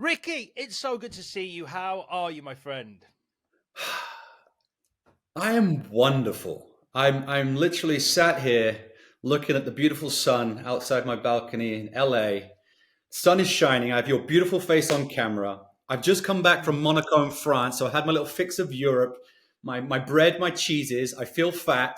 Ricky, it's so good to see you. How are you, my friend? I am wonderful. I'm literally sat here looking at the beautiful sun outside my balcony in LA. Sun is shining. I have your beautiful face on camera. I've just come back from Mhm. Monaco in France, so I had my little fix of Europe, my bread, my cheeses. I feel fat,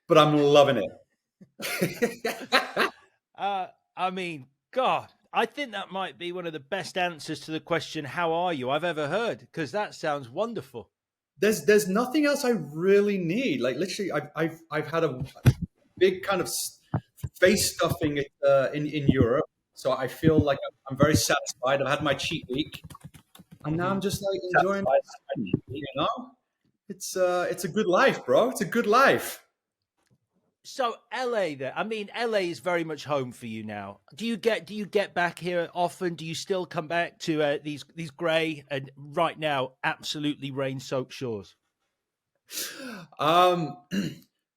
but I'm loving it. Uh, I mean, God, I think that might be one of the best answers to the question, "How are you?" I've ever heard, because that sounds wonderful. There's nothing else I really need. Like literally, I've had a big kind of face stuffing in Europe, so I feel like I'm very satisfied. I've had my cheat week, and now I'm Hmm. just like enjoying the sun. You know, it's a good life, bro. It's a good life. So LA, there. I mean, LA is very much home for you now. Do you get back here often? Do you still come back to these grey and right now absolutely rain-soaked shores? Um,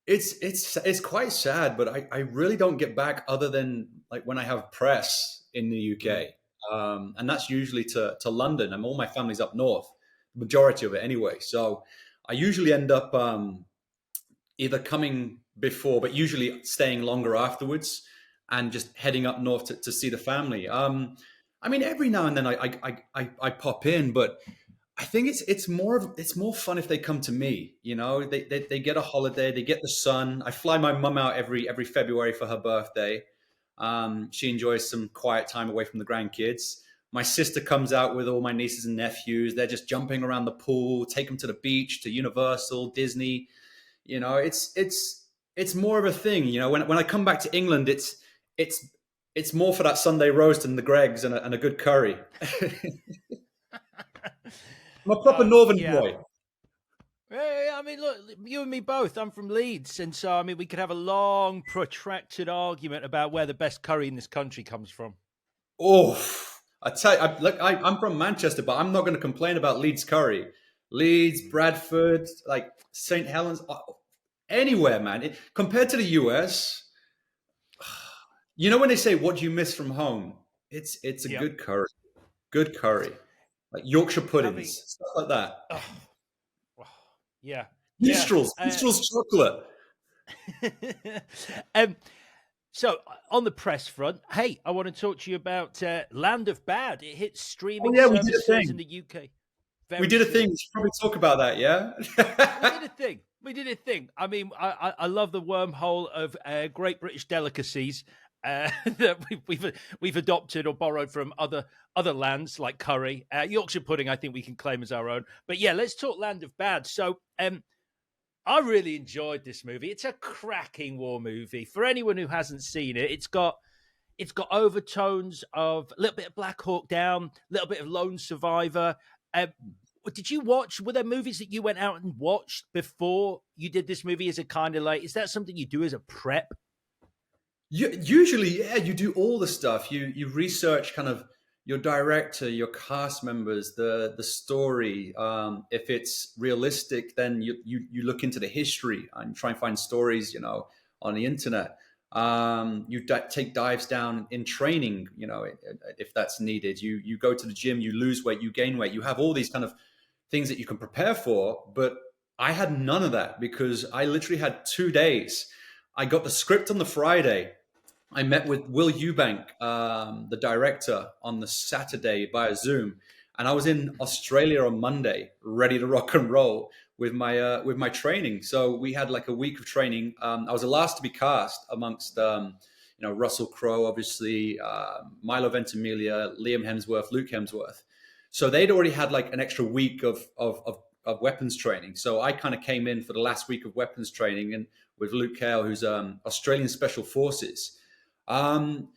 it's quite sad, but I really don't get back other than like when I have press in the Mm. UK, and that's usually to London. And all my family's up north, the majority of it anyway. So I usually end up either coming before, but usually staying longer afterwards, and just heading up north to see the family. I mean, every now and then I pop in, but I think it's more fun if they come to me. You know, they get a holiday, they get the sun. I fly my mum out every February for her birthday. She enjoys some quiet time away from the grandkids. My sister comes out with all my nieces and nephews. They're just jumping around the pool. Take them to the beach, to Universal, Disney. You know, it's more of a thing. You know, when I come back to England, it's it's more for that Sunday roast and the Greggs and a good curry. I'm a proper Northern Yeah. boy. I mean, look, you and me both. I'm from Leeds, and so I mean, we could have a long, protracted argument about where the best curry in this country comes from. Oh, I tell you, look, I'm from Manchester, but I'm not going to complain about Leeds curry. Leeds, Mm. Bradford, like St. Helens, anywhere, man. Compared to the US, you know when they say, "What do you miss from home?" It's a Yep. good curry, like Yorkshire I mean, puddings, stuff like that. oh, oh, yeah, yeah. Uh, Minstrels chocolate. um, so on the press front, hey, I want to talk to you about Land of Bad. It hits Oh streaming yeah, we did a services in thing. the UK We very did a thing. soon. We should probably talk about that. We did Yeah. a thing. We did a thing. I mean, I love the wormhole of great British delicacies that we've adopted or borrowed from other lands like curry, Yorkshire pudding. I think we can claim as our own. But yeah, let's talk Land of Bad. So, I really enjoyed this movie. It's a cracking war movie. For anyone who hasn't seen it, it's got overtones of a little bit of Black Hawk Down, a little bit of Lone Survivor. Um, did you watch? Were there movies that you went out and watched before you did this movie? As a kind of like, is that something you do as a prep? Usually, yeah, you do all the stuff. You research kind of your director, your cast members, the story. If it's realistic, then you look into the history and try and find stories, you know, on the internet. Take dives down in training, you know, if that's needed. You go to the gym, you lose weight, you gain weight. You have all these kind of things that you can prepare for. But I had none of that because I literally had 2 days. I got the script on the Friday. I met with Will Eubank, the director, on the Saturday via Zoom, and I was in Australia on Monday, ready to rock and roll with my training. So we had like a week of training. I was the last to be cast amongst you know, Russell Crowe, obviously, Milo Ventimiglia, Liam Hemsworth, Luke Hemsworth. So they'd already had like an extra week of weapons training. So I kind of came in for the last week of weapons training, and with Luke Cale, who's Australian Special Forces. Um,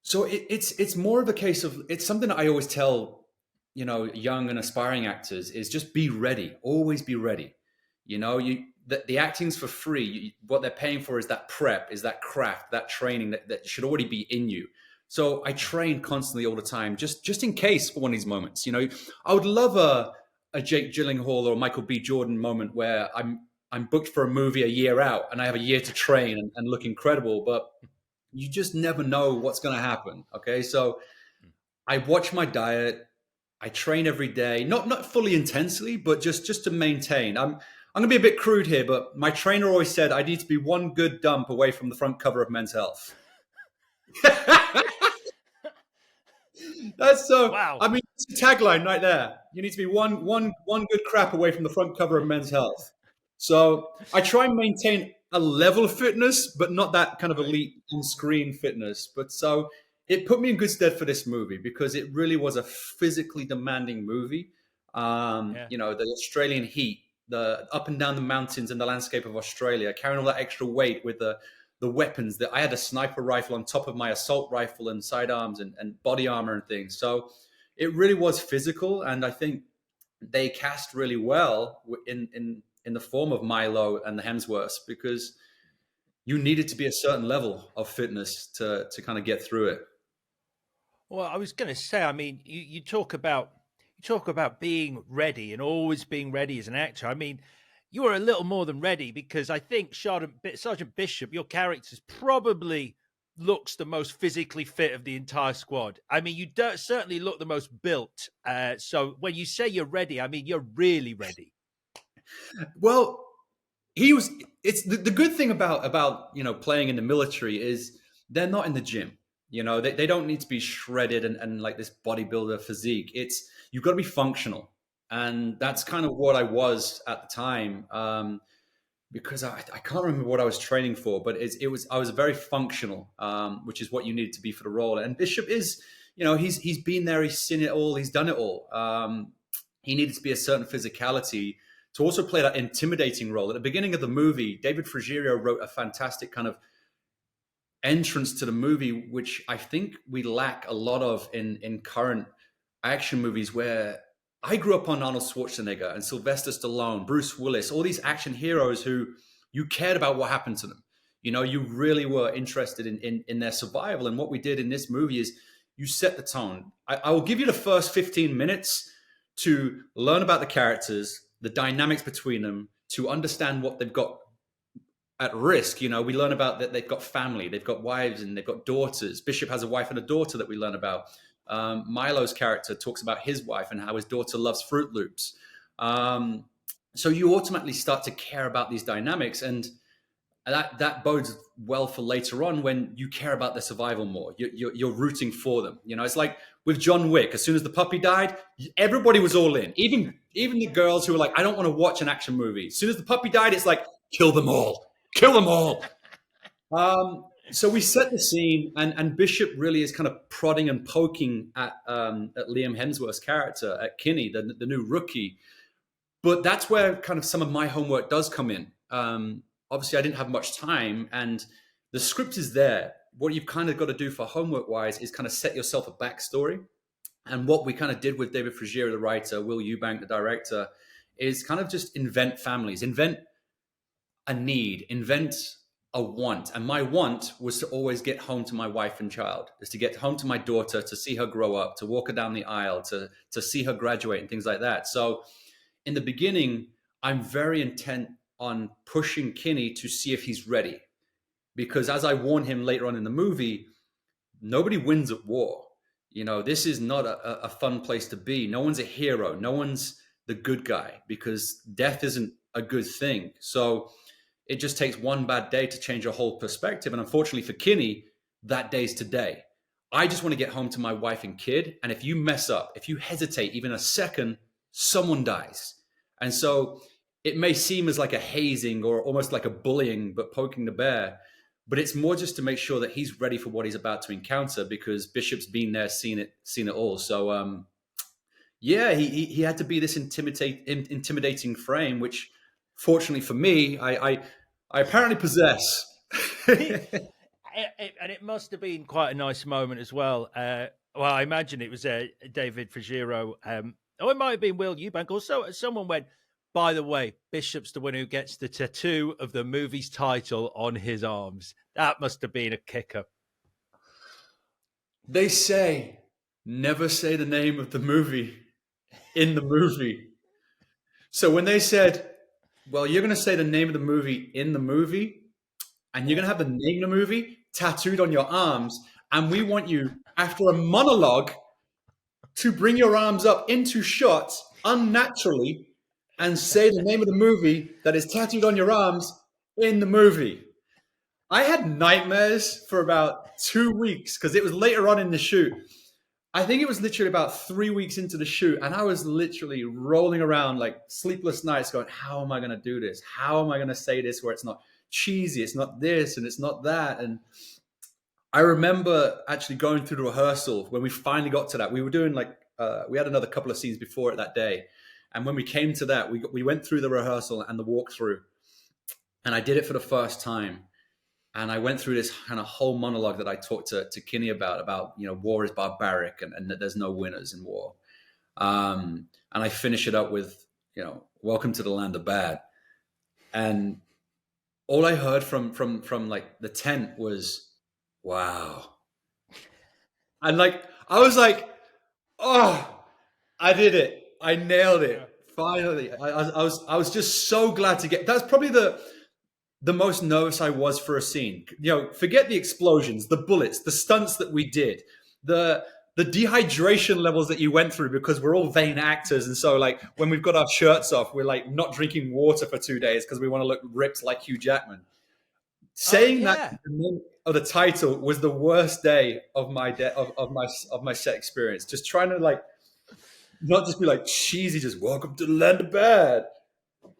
so it's more of a case of, it's something that I always tell, you know, young and aspiring actors is just be ready, always be ready. You know, the acting's for free. What they're paying for is that prep, is that craft, that training that should already be in you. So I train constantly all the time, just in case for one of these moments. You know, I would love a Jake Gyllenhaal or Michael B. Jordan moment where I'm booked for a movie a year out and I have a year to train and look incredible, but you just never know what's going to happen. Okay. So I watch my diet. I train every day, not fully intensely, but just to maintain. I'm gonna be a bit crude here, but my trainer always said I need to be one good dump away from the front cover of Men's Health. That's so. Wow. I mean, it's a tagline right there. You need to be one good crap away from the front cover of Men's Health. So I try and maintain a level of fitness, but not that kind of Right. elite on-screen fitness. But so it put me in good stead for this movie because it really was a physically demanding movie. Yeah. The Australian heat, the up and down the mountains and the landscape of Australia, carrying all that extra weight with the weapons that I had a sniper rifle on top of my assault rifle and sidearms and body armor and things. So it really was physical, and I think they cast really well in the form of Milo and the Hemsworths because you needed to be a certain level of fitness to kind of get through it. Well, I was going to say, I mean, you talk about being ready and always being ready as an actor. I mean, you were a little more than ready because I think Sergeant Bishop, your character, probably looks the most physically fit of the entire squad. I mean, you don't certainly look the most built. So when you say you're ready, I mean you're really ready. Well, he was. It's the good thing about playing in the military is they're not in the gym. They don't need to be shredded and like this bodybuilder physique. It's you've got to be functional, and that's kind of what I was at the time. Because I can't remember what I was training for, but it was I was very functional, which is what you needed to be for the role. And Bishop is, he's been there, he's seen it all, he's done it all. He needed to be a certain physicality to also play that intimidating role. At the beginning of the movie, David Frigerio wrote a fantastic kind of entrance to the movie, which I think we lack a lot of in current action movies where I grew up on Arnold Schwarzenegger and Sylvester Stallone, Bruce Willis, all these action heroes who you cared about what happened to them. You really were interested in their survival. And what we did in this movie is you set the tone. I will give you the first 15 minutes to learn about the characters, the dynamics between them, to understand what they've got at risk. We learn about that they've got family, they've got wives, and they've got daughters. Bishop has a wife and a daughter that we learn about. Milo's character talks about his wife and how his daughter loves Fruit Loops. So you automatically start to care about these dynamics, and that bodes well for later on when you care about their survival more. You're rooting for them. It's like with John Wick. As soon as the puppy died, everybody was all in. Even the girls who were like, I don't want to watch an action movie. As soon as the puppy died, it's like, kill them all, kill them all. So we set the scene, and Bishop really is kind of prodding and poking at Liam Hemsworth's character, at Kinney, the new rookie. But that's where kind of some of my homework does come in. Obviously, I didn't have much time, and the script is there. What you've kind of got to do for homework-wise is kind of set yourself a backstory. And what we kind of did with David Frigiero, the writer, Will Eubank, the director, is kind of just invent families, invent a need, invent a want. And my want was to always get home to my wife and child, is to get home to my daughter, to see her grow up, to walk her down the aisle, to see her graduate and things like that. So in the beginning, I'm very intent on pushing Kinney to see if he's ready. Because as I warn him later on in the movie, nobody wins at war. This is not a fun place to be. No one's a hero. No one's the good guy because death isn't a good thing. So it just takes one bad day to change your whole perspective. And unfortunately for Kinney, that day's today. I just want to get home to my wife and kid. And if you mess up, if you hesitate even a second, someone dies. And so it may seem as like a hazing or almost like a bullying, but poking the bear. But it's more just to make sure that he's ready for what he's about to encounter because Bishop's been there, seen it all. So yeah, he had to be this intimidating frame, which fortunately for me, I apparently possess. And it must have been quite a nice moment as well. Well, I imagine it was David Frigiero. Oh, it might have been Will Eubank. Also, someone went, by the way, Bishop's the one who gets the tattoo of the movie's title on his arms. That must have been a kicker. They say, never say the name of the movie in the movie. So when they said, well, you're going to say the name of the movie in the movie, and you're going to have the name of the movie tattooed on your arms, and we want you, after a monologue, to bring your arms up into shots unnaturally and say the name of the movie that is tattooed on your arms in the movie. I had nightmares for about 2 weeks because it was later on in the shoot. I think it was literally about 3 weeks into the shoot, and I was literally rolling around like sleepless nights going, how am I going to do this? How am I going to say this where it's not cheesy, it's not this, and it's not that? And I remember actually going through the rehearsal when we finally got to that. We were doing like, we had another couple of scenes before it that day. And when we came to that, we went through the rehearsal and the walkthrough, and I did it for the first time. And I went through this kind of whole monologue that I talked to Kinney about, war is barbaric and that there's no winners in war. And I finish it up with, welcome to the land of bad. And all I heard from like the tent was, wow. And like, I was like, oh, I did it. I nailed it. Finally. I was just so glad to get, that's probably the most nervous I was for a scene. Forget the explosions, the bullets, the stunts that we did, the dehydration levels that you went through because we're all vain actors. And so like when we've got our shirts off, we're like not drinking water for 2 days because we want to look ripped like Hugh Jackman. Saying that of the title was the worst day of my of my set experience. Just trying to like not just be like cheesy, just welcome to the land of bad.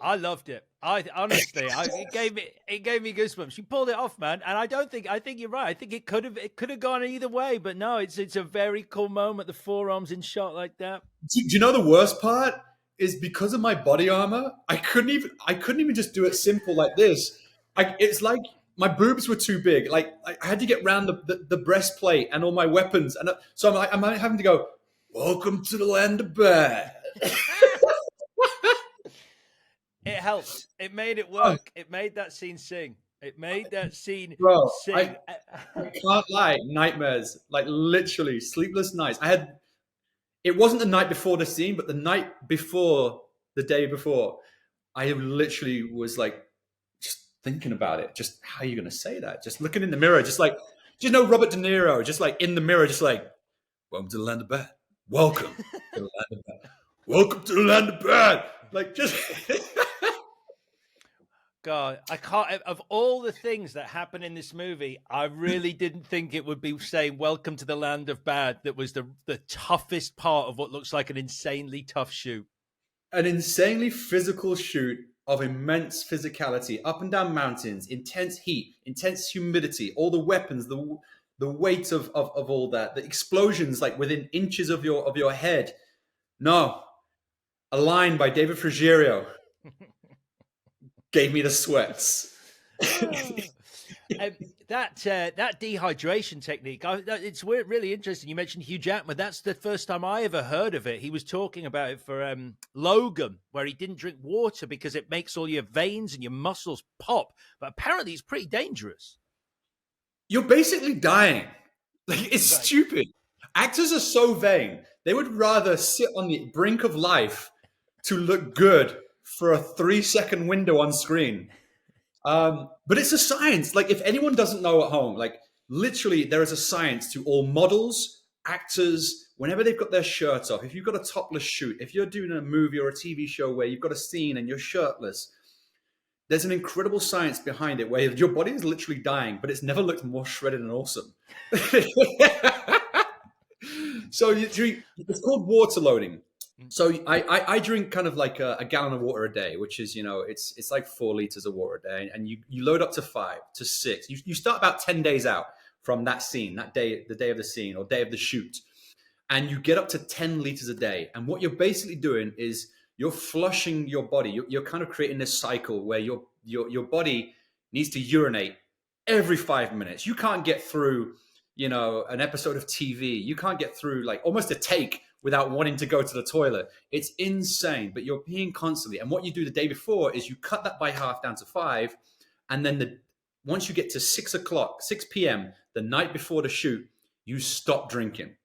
I loved it. I honestly, it gave me goosebumps. You pulled it off, man. And I think you're right. I think it could have gone either way, but no, it's a very cool moment. The forearms in shot like that. Do you know the worst part is because of my body armor? I couldn't even just do it simple like this. It's like my boobs were too big. Like I had to get around the breastplate and all my weapons, and so I'm having to go. Welcome to the land of bad. It helped. It made it work. It made that scene sing. It made that scene sing. I can't lie. Nightmares, like literally sleepless nights. It wasn't the night before the scene, but the night before, the day before, I literally was like just thinking about it. Just how are you going to say that? Just looking in the mirror, just like, Robert De Niro, just like in the mirror, just like, welcome to the land of bad. Welcome to the land of bad. Welcome to the land of bad. Like just. God, I can't. Of all the things that happen in this movie, I really didn't think it would be saying "Welcome to the land of bad" that was the toughest part of what looks like an insanely tough shoot. An insanely physical shoot of immense physicality, up and down mountains, intense heat, intense humidity, all the weapons, the weight of all that, the explosions like within inches of your head. No, a line by David Frigerio gave me the sweats. That dehydration technique, it's really interesting. You mentioned Hugh Jackman. That's the first time I ever heard of it. He was talking about it for Logan, where he didn't drink water because it makes all your veins and your muscles pop. But apparently it's pretty dangerous. You're basically dying. Like, it's stupid. Actors are so vain. They would rather sit on the brink of life to look good for a 3-second window on screen. But it's a science. Like, if anyone doesn't know at home, like literally there is a science to all models, actors, whenever they've got their shirts off, if you've got a topless shoot, if you're doing a movie or a TV show where you've got a scene and you're shirtless, there's an incredible science behind it where your body is literally dying, but it's never looked more shredded and awesome. So it's called water loading. So I drink kind of like a gallon of water a day, which is, it's like 4 liters of water a day. And you load up to 5 to 6. You start about 10 days out from that scene, that day, the day of the scene or day of the shoot. And you get up to 10 liters a day. And what you're basically doing is you're flushing your body. You're kind of creating this cycle where your body needs to urinate every 5 minutes. You can't get through, an episode of TV. You can't get through like almost a take without wanting to go to the toilet. It's insane, but you're peeing constantly. And what you do the day before is you cut that by half down to 5. And then once you get to 6 p.m., the night before the shoot, you stop drinking.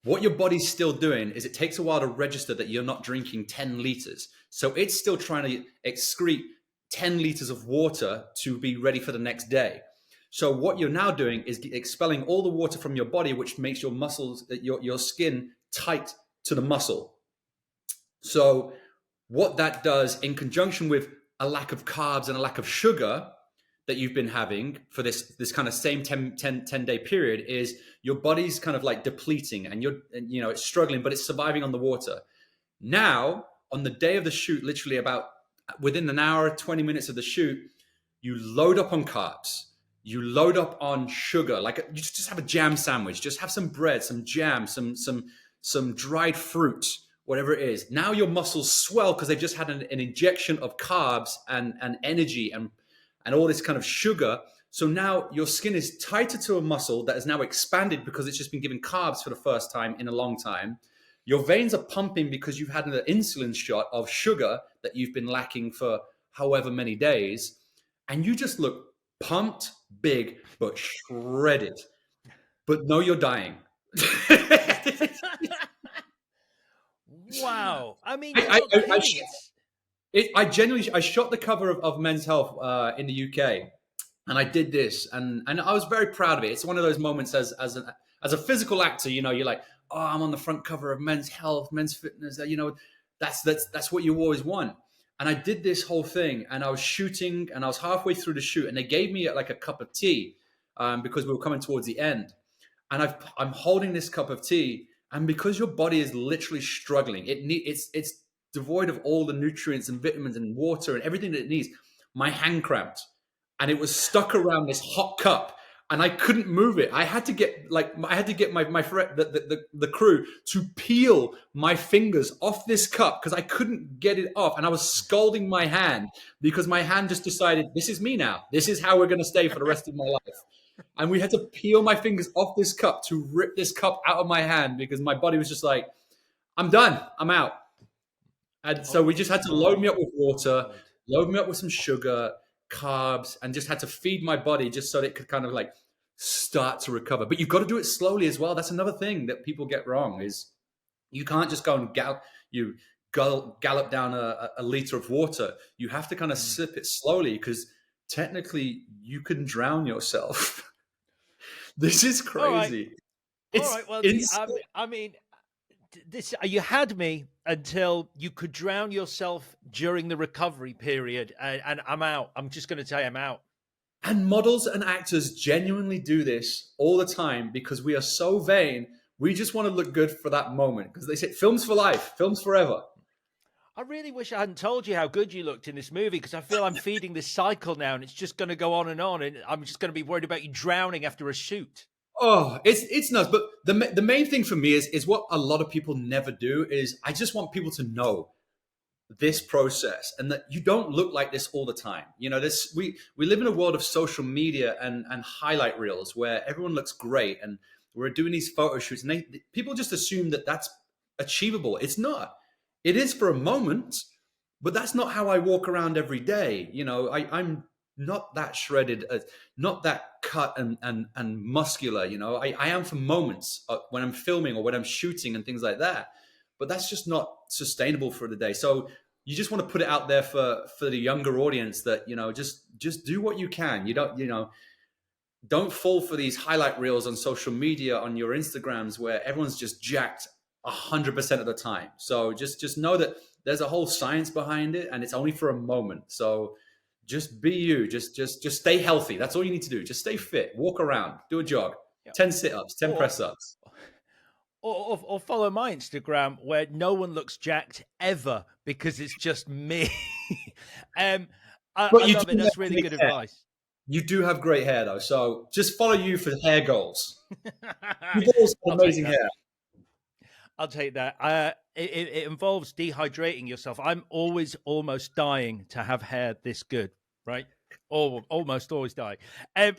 What your body's still doing is it takes a while to register that you're not drinking 10 liters. So it's still trying to excrete 10 liters of water to be ready for the next day. So what you're now doing is expelling all the water from your body, which makes your muscles, your skin tight to the muscle. So what that does, in conjunction with a lack of carbs and a lack of sugar that you've been having for this kind of same 10 day period, is your body's kind of like depleting, and it's struggling, but it's surviving on the water. Now, on the day of the shoot, literally about within an hour, 20 minutes of the shoot, you load up on carbs, you load up on sugar, like you just have a jam sandwich, just have some bread, some jam, some dried fruit, whatever it is. Now your muscles swell because they've just had an injection of carbs and energy and all this kind of sugar. So now your skin is tighter to a muscle that has now expanded because it's just been given carbs for the first time in a long time. Your veins are pumping because you've had an insulin shot of sugar that you've been lacking for however many days. And you just look pumped, big, but shredded. But no, you're dying. Wow. I mean, I genuinely shot the cover of Men's Health in the UK, and I did this, and I was very proud of it. It's one of those moments as a physical actor, you're like, oh, I'm on the front cover of Men's Health, Men's Fitness. That's what you always want. And I did this whole thing, and I was shooting, and I was halfway through the shoot, and they gave me like a cup of tea because we were coming towards the end. And I'm holding this cup of tea, and because your body is literally struggling, it's devoid of all the nutrients and vitamins and water and everything that it needs. My hand cramped, and it was stuck around this hot cup, and I couldn't move it. I had to get my the crew to peel my fingers off this cup because I couldn't get it off, and I was scalding my hand because my hand just decided, this is me now. This is how we're going to stay for the rest of my life. And we had to peel my fingers off this cup to rip this cup out of my hand because my body was just like, I'm done. I'm out. And so we just had to load me up with water, load me up with some sugar, carbs, and just had to feed my body just so that it could kind of like start to recover. But you've got to do it slowly as well. That's another thing that people get wrong, is you can't just go and gallop down a liter of water. You have to kind of sip it slowly because technically you can drown yourself. This is crazy. All right. Well, I mean, this you had me until you could drown yourself during the recovery period, and I'm out. I'm just going to tell you, I'm out. And models and actors genuinely do this all the time because we are so vain. We just want to look good for that moment because they say films for life, films forever. I really wish I hadn't told you how good you looked in this movie because I feel I'm feeding this cycle now, and it's just going to go on, and I'm just going to be worried about you drowning after a shoot. Oh, it's nuts. But the main thing for me is what a lot of people never do is I just want people to know this process and that you don't look like this all the time. We live in a world of social media and highlight reels where everyone looks great, and we're doing these photo shoots, and people just assume that that's achievable. It's not. It is for a moment, but that's not how I walk around every day. I'm not that shredded, not that cut and muscular. I am for moments when I'm filming or when I'm shooting and things like that. But that's just not sustainable for the day. So you just want to put it out there for the younger audience that just do what you can. You don't fall for these highlight reels on social media, on your Instagrams, where everyone's just jacked 100% of the time. So just know that there's a whole science behind it, and it's only for a moment. So just be you. Just stay healthy. That's all you need to do. Just stay fit. Walk around. Do a jog. 10 sit-ups. 10 press-ups. Or follow my Instagram where no one looks jacked ever because it's just me. I love it. That's really good advice. You do have great hair, though. So just follow you for hair goals. You've always got amazing hair. I'll take that. It involves dehydrating yourself. I'm always almost dying to have hair this good, right? Or almost always dying.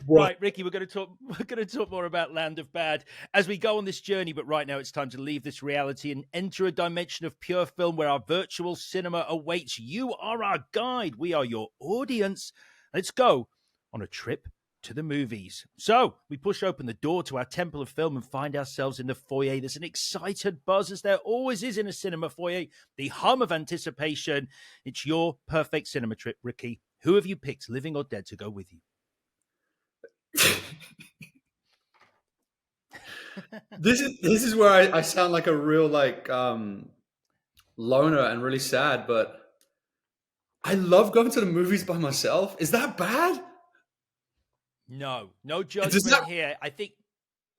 Right, Ricky, we're going to talk more about Land of Bad as we go on this journey. But right now, it's time to leave this reality and enter a dimension of pure film where our virtual cinema awaits. You are our guide. We are your audience. Let's go on a trip to the movies. So we push open the door to our temple of film and find ourselves in the foyer. There's an excited buzz, as there always is in a cinema foyer. The hum of anticipation. It's your perfect cinema trip, Ricky. Who have you picked, living or dead, to go with you? This is where I sound like a real like loner and really sad, but I love going to the movies by myself. Is that bad? No, no Does judgment that here. I think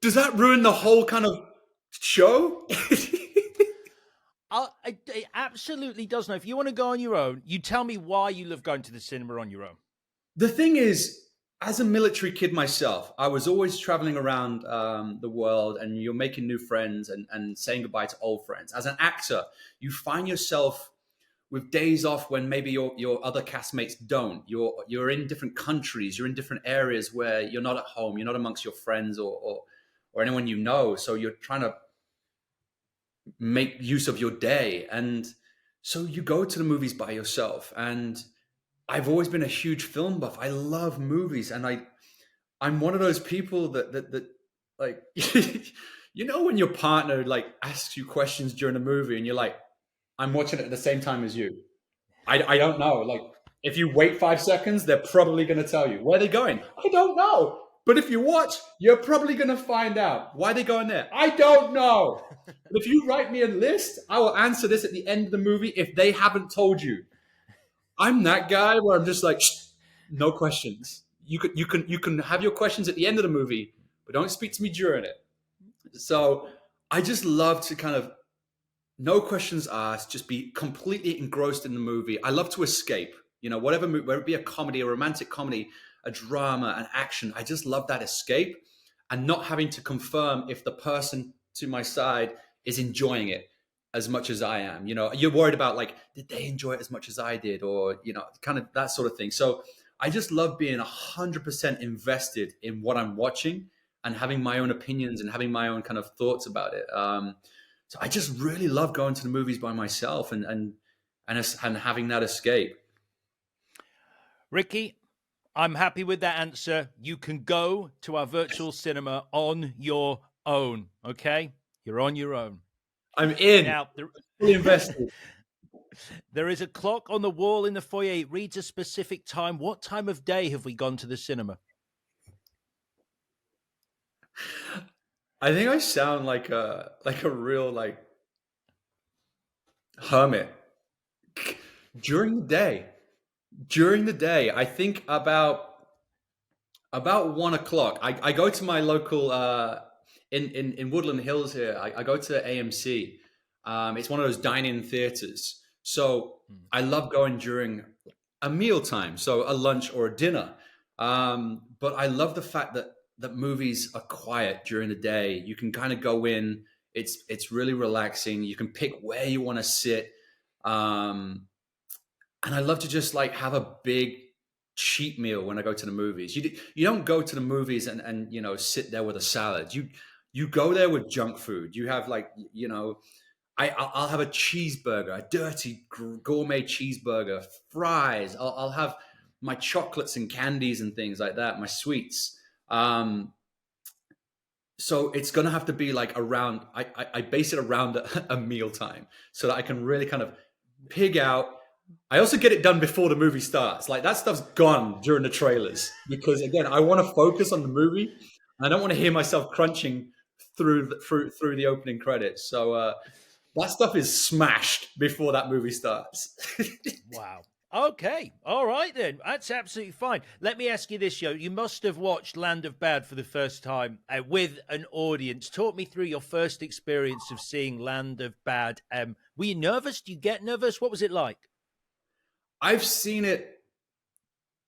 does that ruin the whole kind of show? it absolutely does. Know if you want to go on your own, you tell me why you love going to the cinema on your own. The thing is, as a military kid myself, I was always traveling around the world, and you're making new friends and saying goodbye to old friends. As an actor, you find yourself with days off when maybe your other castmates don't. You're in different countries, you're in different areas where you're not at home, you're not amongst your friends or anyone you know. So you're trying to make use of your day, and so you go to the movies by yourself. And I've always been a huge film buff. I love movies, and I'm one of those people that like when your partner like asks you questions during a movie and you're like, I'm watching it at the same time as you. I don't know. Like, if you wait 5 seconds, they're probably going to tell you. Where are they going? I don't know. But if you watch, you're probably going to find out. Why are they going there? I don't know. But if you write me a list, I will answer this at the end of the movie if they haven't told you. I'm that guy where I'm just like, shh, no questions. You can have your questions at the end of the movie, but don't speak to me during it. So I just love to kind of no questions asked, just be completely engrossed in the movie. I love to escape, whatever movie, whether it be a comedy, a romantic comedy, a drama, an action. I just love that escape and not having to confirm if the person to my side is enjoying it as much as I am. You're worried about like, did they enjoy it as much as I did, or kind of that sort of thing. So I just love being 100% invested in what I'm watching and having my own opinions and having my own kind of thoughts about it. So I just really love going to the movies by myself and having that escape. Ricky, I'm happy with that answer. You can go to our virtual cinema on your own. Okay, you're on your own. I'm in, Now, fully invested. there is a clock on the wall in the foyer. It reads a specific time. What time of day have we gone to the cinema? I think I sound like a real like hermit during the day. During the day, I think about 1 o'clock. I go to my local in Woodland Hills here. I go to AMC. It's one of those dine-in theaters. So I love going during a meal time, so a lunch or a dinner. But I love the fact that movies are quiet during the day. You can kind of go in. It's really relaxing. You can pick where you want to sit. And I love to just like have a big cheap meal when I go to the movies. You don't go to the movies and sit there with a salad. You go there with junk food. You have like I'll have a cheeseburger, a dirty gourmet cheeseburger, fries. I'll have my chocolates and candies and things like that, my sweets. So it's gonna have to be like around. I base it around a meal time so that I can really kind of pig out. I also get it done before the movie starts. Like that stuff's gone during the trailers because again, I want to focus on the movie and I don't want to hear myself crunching through the opening credits. So that stuff is smashed before that movie starts. Wow. Okay. All right, then. That's absolutely fine. Let me ask you this, Joe. You must have watched Land of Bad for the first time with an audience. Talk me through your first experience of seeing Land of Bad. Were you nervous? Do you get nervous? What was it like? I've seen it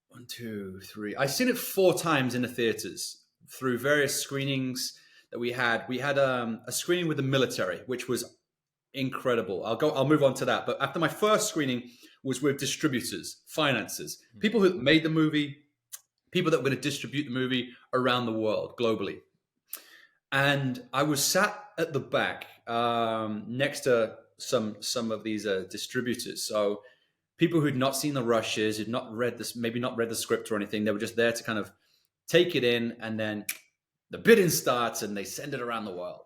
1, 2, 3. I've seen it 4 times in the theaters through various screenings that we had. We had a screening with the military, which was incredible. I'll move on to that. But after my first screening was with distributors, financiers, people who made the movie, people that were going to distribute the movie around the world globally. And I was sat at the back next to some of these distributors. So people who'd not seen the rushes, who'd not read this, maybe not read the script or anything, they were just there to kind of take it in, and then the bidding starts and they send it around the world.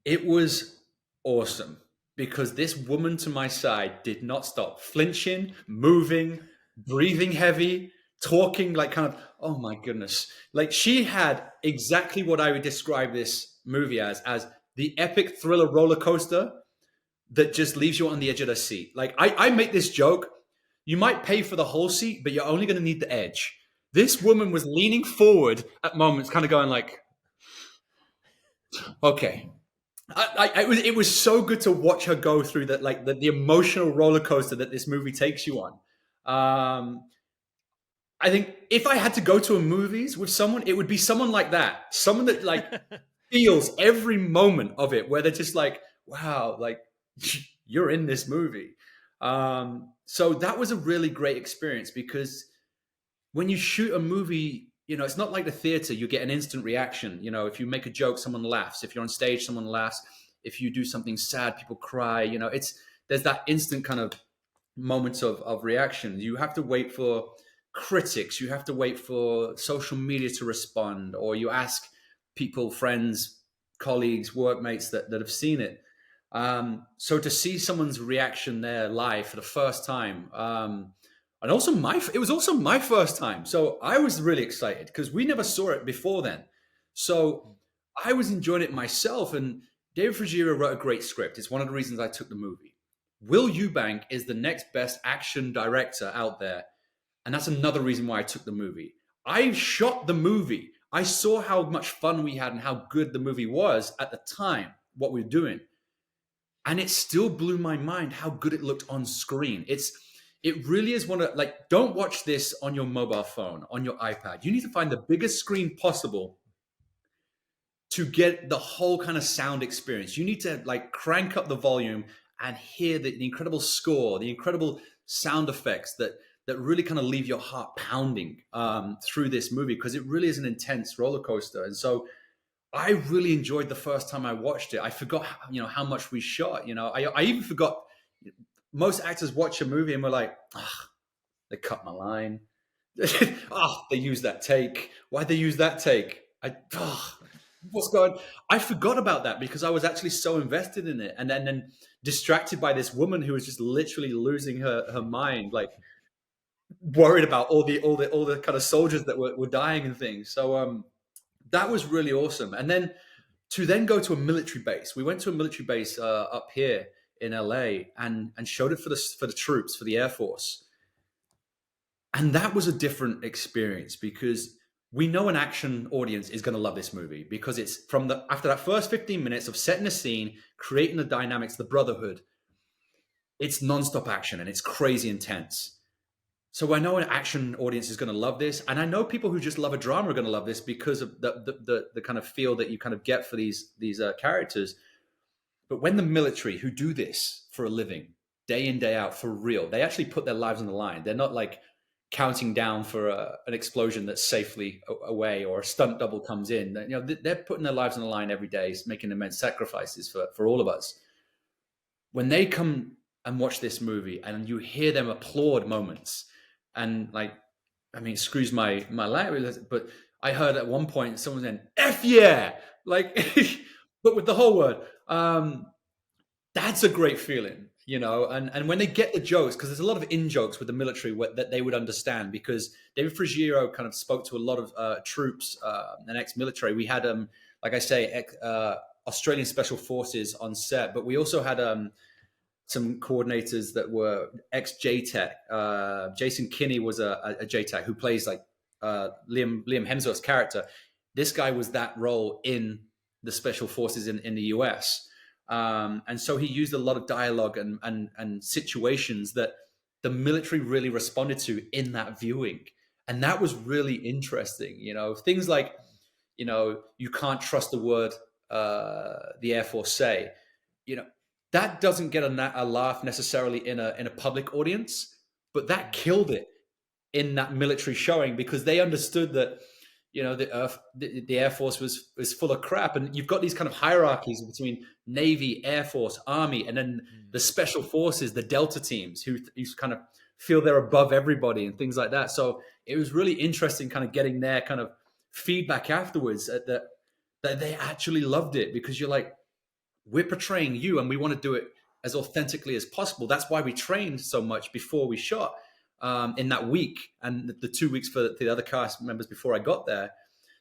It was awesome because this woman to my side did not stop flinching, moving, breathing heavy, talking like kind of, oh my goodness. Like she had exactly what I would describe this movie as the epic thriller roller coaster that just leaves you on the edge of the seat. Like I make this joke, you might pay for the whole seat, but you're only going to need the edge. This woman was leaning forward at moments, kind of going like, okay. It was so good to watch her go through that, like the emotional roller coaster that this movie takes you on. I think if I had to go to a movies with someone, it would be someone like that, someone that like feels every moment of it, where they're just like, wow, like you're in this movie. So that was a really great experience, because when you shoot a movie, you know, it's not like the theater. You get an instant reaction. You know, if you make a joke, someone laughs. If you're on stage, someone laughs. If you do something sad, people cry. You know, there's that instant kind of moments of reaction. You have to wait for critics. You have to wait for social media to respond, or you ask people, friends, colleagues, workmates that have seen it. So to see someone's reaction there live for the first time, and also it was also my first time. So I was really excited because we never saw it before then. So I was enjoying it myself. And David Frugero wrote a great script. It's one of the reasons I took the movie. Will Eubank is the next best action director out there. And that's another reason why I took the movie. I shot the movie. I saw how much fun we had and how good the movie was at the time, what we were doing. And it still blew my mind how good it looked on screen. It really is one of, like, don't watch this on your mobile phone, on your iPad. You need to find the biggest screen possible to get the whole kind of sound experience. You need to like crank up the volume and hear the incredible score, the incredible sound effects that really kind of leave your heart pounding through this movie, because it really is an intense roller coaster. And so I really enjoyed the first time I watched it. I forgot, how much we shot. I even forgot. Most actors watch a movie and we're like, they cut my line. They used that take. Why'd they use that take? What's going on? I forgot about that because I was actually so invested in it, and then distracted by this woman who was just literally losing her mind, like worried about all the kind of soldiers that were dying and things. So that was really awesome. And then to go to a military base. We went to a military base up here in LA and showed it for the troops, for the Air Force. And that was a different experience, because we know an action audience is going to love this movie, because it's after that first 15 minutes of setting a scene, creating the dynamics, the brotherhood, it's nonstop action and it's crazy intense. So I know an action audience is going to love this, and I know people who just love a drama are going to love this because of the kind of feel that you kind of get for these characters. But when the military, who do this for a living, day in, day out, for real, they actually put their lives on the line. They're not like counting down for an explosion that's safely away, or a stunt double comes in. They're putting their lives on the line every day, making immense sacrifices for all of us. When they come and watch this movie and you hear them applaud moments, and excuse my language, but I heard at one point someone saying "F yeah," like, but with the whole word. That's a great feeling, and when they get the jokes, because there's a lot of in-jokes with the military that they would understand, because David Frugero kind of spoke to a lot of troops and ex-military. We had, like I say, Australian Special Forces on set, but we also had some coordinators that were ex-JTAC. Jason Kinney was a JTAC who plays like Liam Hemsworth's character. This guy was that role in the Special Forces in the US. And so he used a lot of dialogue and situations that the military really responded to in that viewing. And that was really interesting. Things like, you can't trust the word the Air Force say. That doesn't get a laugh necessarily in a public audience, but that killed it in that military showing, because they understood that the Air Force was full of crap. And you've got these kind of hierarchies between Navy, Air Force, Army, and then the Special Forces, the Delta teams, who kind of feel they're above everybody and things like that. So it was really interesting kind of getting their kind of feedback afterwards that they actually loved it, because you're like, we're portraying you and we want to do it as authentically as possible. That's why we trained so much before we shot. In that week and the 2 weeks for the other cast members before I got there,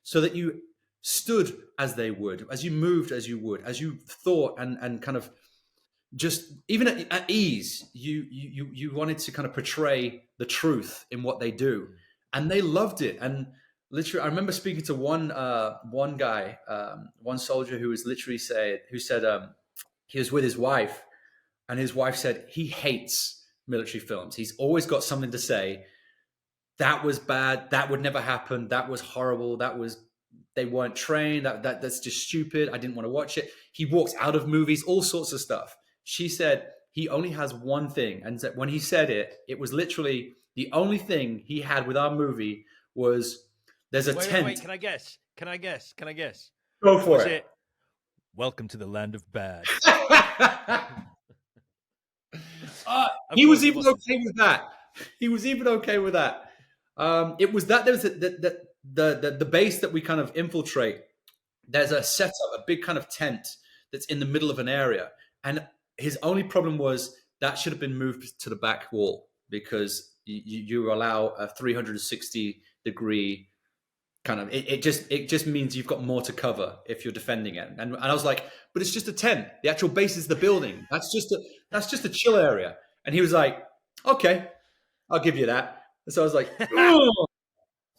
so that you stood as they would, as you moved as you would, as you thought and kind of just even at ease, you wanted to kind of portray the truth in what they do, and they loved it. And literally, I remember speaking to one guy, one soldier who was literally said he was with his wife, and his wife said he hates military films. He's always got something to say. That was bad. That would never happen. That was horrible. That was they weren't trained. That's just stupid. I didn't want to watch it. He walks out of movies, all sorts of stuff. She said he only has one thing, and when he said it, it was literally the only thing he had with our movie was there's a tent. Wait. Can I guess? Go for Was it. it Welcome to the Land of Bad? He was even okay with that. He was even okay with that. It was that there was the base that we kind of infiltrate. There's a setup, a big kind of tent that's in the middle of an area, and his only problem was that should have been moved to the back wall because you allow a 360-degree kind of it just means you've got more to cover if you're defending it. And I was like, but it's just a tent. The actual base is the building. That's just a chill area. And he was like, okay, I'll give you that. And so I was like,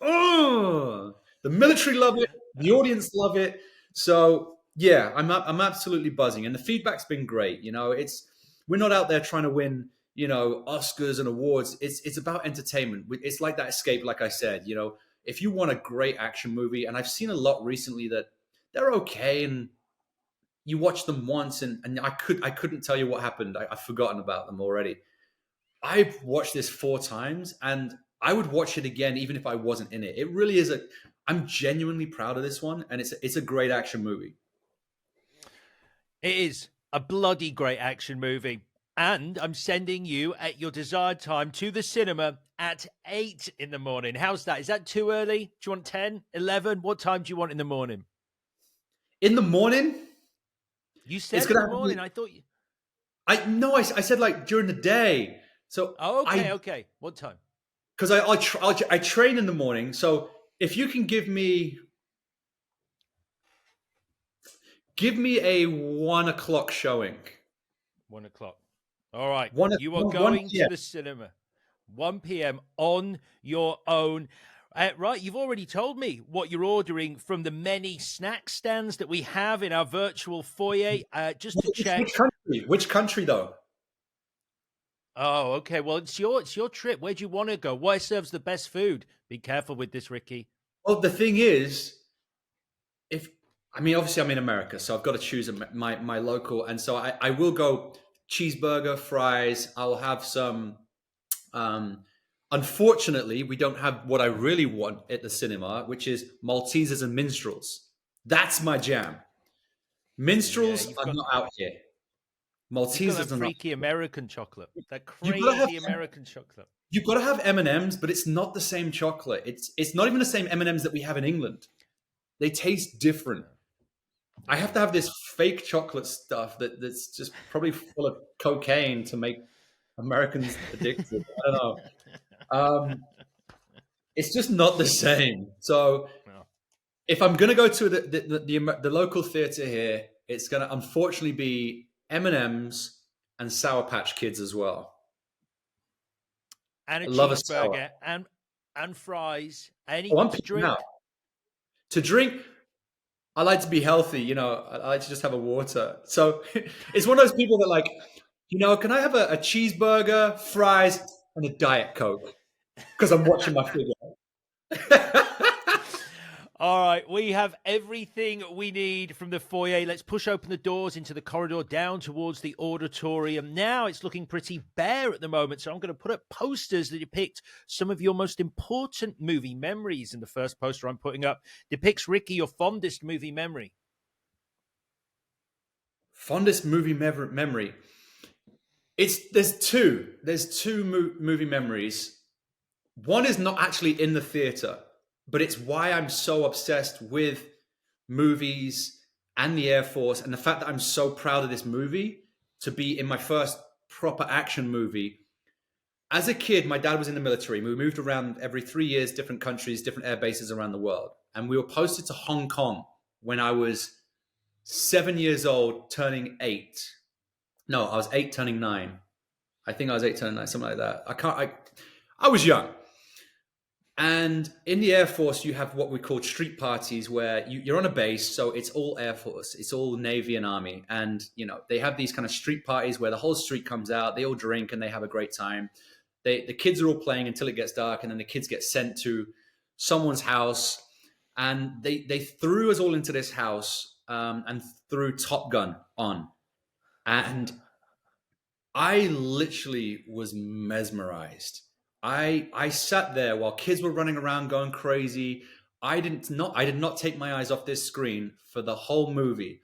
oh, the military love it, the audience love it. So yeah, I'm absolutely buzzing, and the feedback's been great. We're not out there trying to win, Oscars and awards. It's about entertainment. It's like that Escape, like I said. If you want a great action movie, and I've seen a lot recently that they're okay, and you watch them once, and I couldn't tell you what happened. I've forgotten about them already. I've watched this 4 times, and I would watch it again even if I wasn't in it. It really is I'm genuinely proud of this one, and it's a great action movie. It is a bloody great action movie. And I'm sending you at your desired time to the cinema at 8 in the morning. How's that? Is that too early? Do you want 10, 11? What time do you want in the morning? In the morning? You said in the morning. I thought you... I said like during the day. So okay. What time? Because I train in the morning. So if you can give me a 1 o'clock showing. 1 o'clock. All right. You are going to the cinema. 1 p.m. on your own. Right. You've already told me what you're ordering from the many snack stands that we have in our virtual foyer. Just to check. Which country though? Oh, okay. Well, it's your trip. Where do you want to go? Where serves the best food? Be careful with this, Ricky. Well, the thing is, obviously I'm in America, so I've got to choose my local, and so I will go cheeseburger, fries. I'll have some. Unfortunately, we don't have what I really want at the cinema, which is Maltesers and minstrels. That's my jam. Minstrels are not out here. Maltesers are freaky American chocolate. That crazy American chocolate. You've got to have M&Ms, but it's not the same chocolate. It's not even the same M&Ms that we have in England. They taste different. I have to have this fake chocolate stuff that's just probably full of cocaine to make Americans addicted. I don't know. It's just not the same. So if I'm going to go to the local theater here, it's going to unfortunately be M&Ms and Sour Patch Kids as well. And a cheeseburger and fries. Anything to drink? Now. To drink, I like to be healthy. I like to just have a water. So it's one of those people that like, can I have a cheeseburger, fries, and a Diet Coke? Because I'm watching my figure. All right, we have everything we need from the foyer. Let's push open the doors into the corridor down towards the auditorium. Now it's looking pretty bare at the moment, so I'm going to put up posters that depict some of your most important movie memories. And the first poster I'm putting up depicts, Ricky, your fondest movie memory. Fondest movie memory. There's two movie memories. One is not actually in the theater, but it's why I'm so obsessed with movies and the Air Force, and the fact that I'm so proud of this movie to be in my first proper action movie. As a kid, my dad was in the military. We moved around every 3 years, different countries, different air bases around the world. And we were posted to Hong Kong. when I was 7 years old, turning 8. No, I was 8, turning 9. I think I was 8, turning 9, something like that. I was young. And in the Air Force, you have what we call street parties where you're on a base. So it's all Air Force, it's all Navy and Army. And, they have these kind of street parties where the whole street comes out, they all drink and they have a great time. The kids are all playing until it gets dark. And then the kids get sent to someone's house. And they threw us all into this house and threw Top Gun on. And I literally was mesmerized. I sat there while kids were running around going crazy. I did not take my eyes off this screen for the whole movie.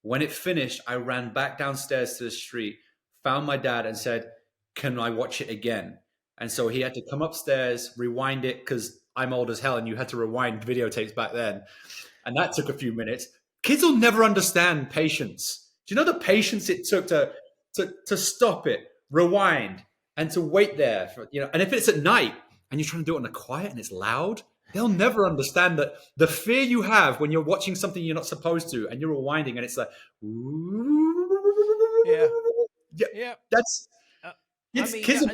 When it finished, I ran back downstairs to the street, found my dad, and said, "Can I watch it again?" And so he had to come upstairs, rewind it, because I'm old as hell, and you had to rewind videotapes back then, and that took a few minutes. Kids will never understand patience. Do you know the patience it took to stop it, rewind, and to wait there for, and if it's at night and you're trying to do it on the quiet and it's loud, they'll never understand that the fear you have when you're watching something you're not supposed to and you're rewinding and it's like, Yeah. yeah, Yeah. that's I it's mean, kids.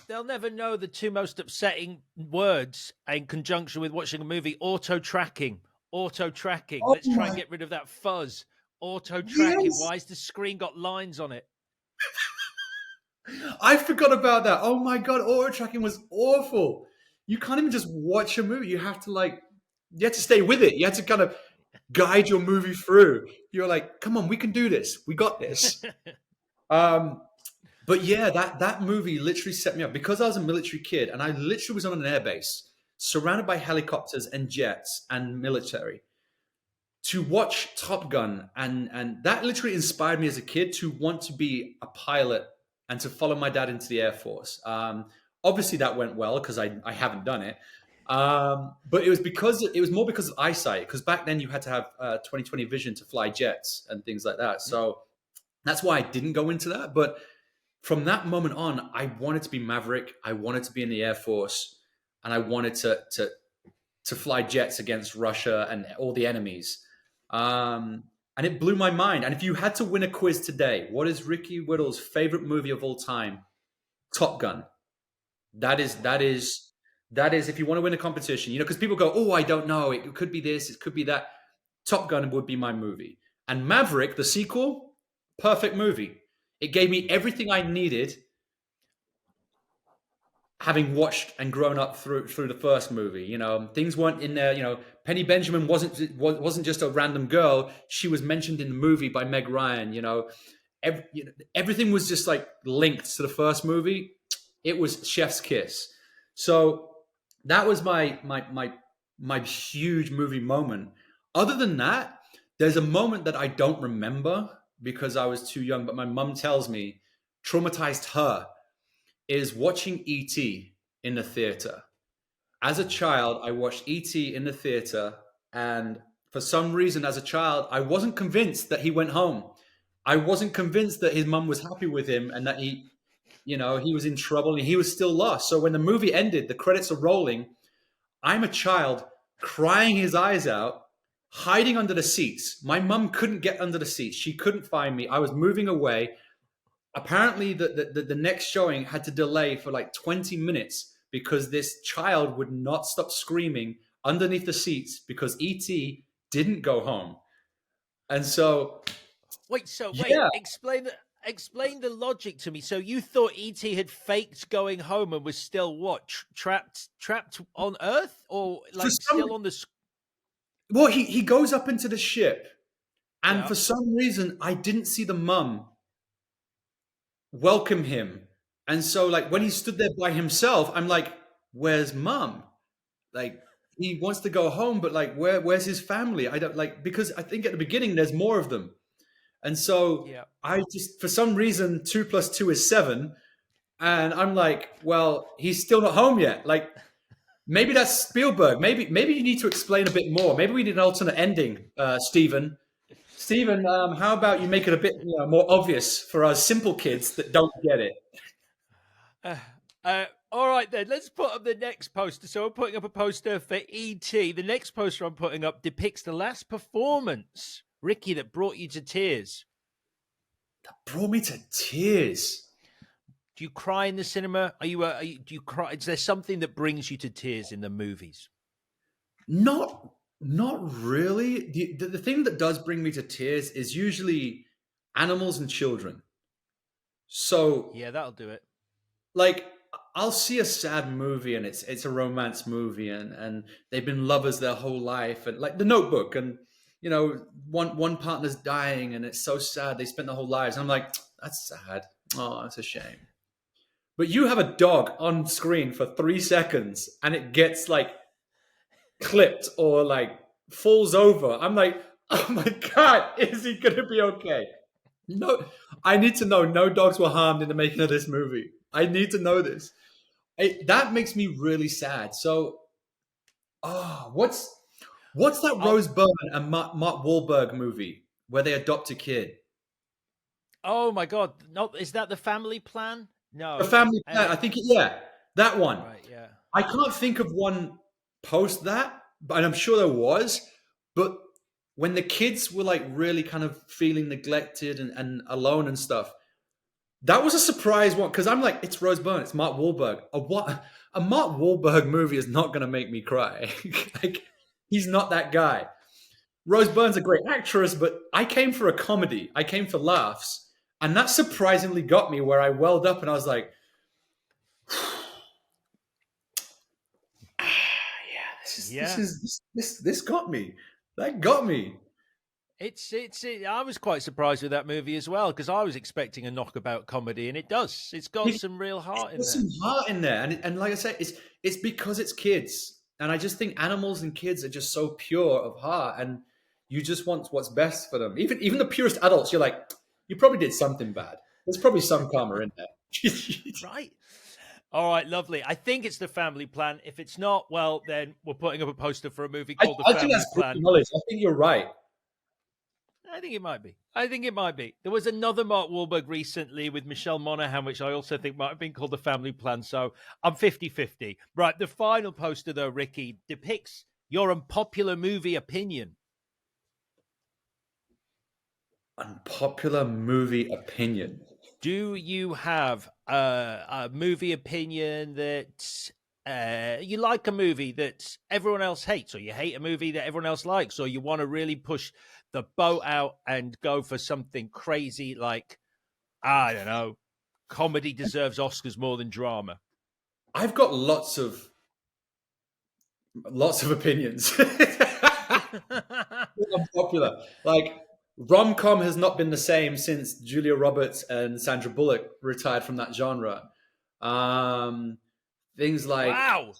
they'll never know the two most upsetting words in conjunction with watching a movie: auto tracking. Auto tracking. Oh Let's try and my, get rid of that fuzz. Auto tracking. yes, Why has the screen got lines on it? I forgot about that. Oh my god, auto tracking was awful. You can't even just watch a movie. You have to stay with it. You have to kind of guide your movie through. You're like, come on, we can do this. We got this. But yeah, that movie literally set me up because I was a military kid and I literally was on an airbase surrounded by helicopters and jets and military to watch Top Gun, and that literally inspired me as a kid to want to be a pilot and to follow my dad into the Air Force. Obviously, that went well because I haven't done it, but it was more because of eyesight. Because back then you had to have 20/20 vision to fly jets and things like that. So that's why I didn't go into that. But from that moment on, I wanted to be Maverick. I wanted to be in the Air Force, and I wanted to fly jets against Russia and all the enemies. And it blew my mind. And if you had to win a quiz today, what is Ricky Whittle's favorite movie of all time? Top Gun. That is if you want to win a competition, because people go, "Oh, I don't know. It could be this, it could be that." Top Gun would be my movie. And Maverick, the sequel, perfect movie. It gave me everything I needed having watched and grown up through the first movie. Things weren't in there. Penny Benjamin wasn't just a random girl. She was mentioned in the movie by Meg Ryan. Everything was just like linked to the first movie. It was chef's kiss. So that was my huge movie moment. Other than that, there's a moment that I don't remember because I was too young, but my mum tells me traumatized her is watching E.T. in the theater. As a child, I watched E.T. in the theater, and for some reason, as a child, I wasn't convinced that he went home. I wasn't convinced that his mum was happy with him and that he was in trouble and he was still lost. So when the movie ended, the credits are rolling. I'm a child crying his eyes out, hiding under the seats. My mum couldn't get under the seats. She couldn't find me. I was moving away. Apparently the next showing had to delay for like 20 minutes because this child would not stop screaming underneath the seats because ET didn't go home. And so Wait, yeah, explain the logic to me. So you thought ET had faked going home and was still what, trapped on Earth, or for like some still on the well, he goes up into the ship, and yeah. for some reason I didn't see the mum welcome him. And so like when he stood there by himself, I'm like, where's mum? Like he wants to go home, but like where's his family? I don't like, because I think at the beginning there's more of them. And so Yeah. I just, for some reason, 2 + 2 is 7. And I'm like, well, he's still not home yet. Like maybe that's Spielberg. Maybe you need to explain a bit more. Maybe we need an alternate ending, Stephen. Stephen, how about you make it a bit more obvious for us simple kids that don't get it? Uh, All right, then, let's put up the next poster. So I'm putting up a poster for E.T. The next poster I'm putting up depicts the last performance, Ricky, that brought you to tears. Brought me to tears. Do you cry in the cinema? Do you cry? Is there something that brings you to tears in the movies? Not really. The thing that does bring me to tears is usually animals and children. So Yeah, that'll do it. like I'll see a sad movie and it's a romance movie and they've been lovers their whole life and like The Notebook and one partner's dying and it's so sad they spent their whole lives and I'm like that's sad. Oh, that's a shame. But you have a dog on screen for 3 seconds and it gets like clipped or like falls over. I'm like, oh my god, is he gonna be okay? No, I need to know. No dogs were harmed in the making of this movie. I need to know this. That makes me really sad. So, what's that Oh, Rose Byrne and Mark Wahlberg movie where they adopt a kid? oh my God! No, is that the Family Plan? The No. Family Plan. I think, yeah, that one. Right. Yeah. I can't think of one post that, but I'm sure there was. But when the kids were like really kind of feeling neglected and alone and stuff, that was a surprise one because I'm like, it's Rose Byrne, it's Mark Wahlberg. A Mark Wahlberg movie is not going to make me cry. Like, he's not that guy. Rose Byrne's a great actress, but I came for a comedy. I came for laughs, and that surprisingly got me where I welled up and I was like, yeah, Yeah. this got me. That got me. I was quite surprised with that movie as well because I was expecting a knockabout comedy, and it does. It's got some real heart in There's there. some heart in there, and like I said, it's because it's kids, and I just think animals and kids are just so pure of heart, and you just want what's best for them. Even the purest adults, you're like, you probably did something bad. There's probably some karma in there. Right. All right, lovely. I think it's the Family Plan. If it's not, well, then we're putting up a poster for a movie called The I think Family that's common Plan. knowledge. I think you're right. I think it might be. I think it might be. There was another Mark Wahlberg recently with Michelle Monaghan, which I also think might have been called The Family Plan. So I'm 50-50. Right. The final poster, though, Ricky, depicts your unpopular movie opinion. Unpopular movie opinion. Do you have a movie opinion that you like a movie that everyone else hates, or you hate a movie that everyone else likes, or you want to really push the boat out and go for something crazy like, I don't know, comedy deserves Oscars more than drama? I've got lots of opinions. Unpopular. Like rom com has not been the same since Julia Roberts and Sandra Bullock retired from that genre. Um, things like Wow.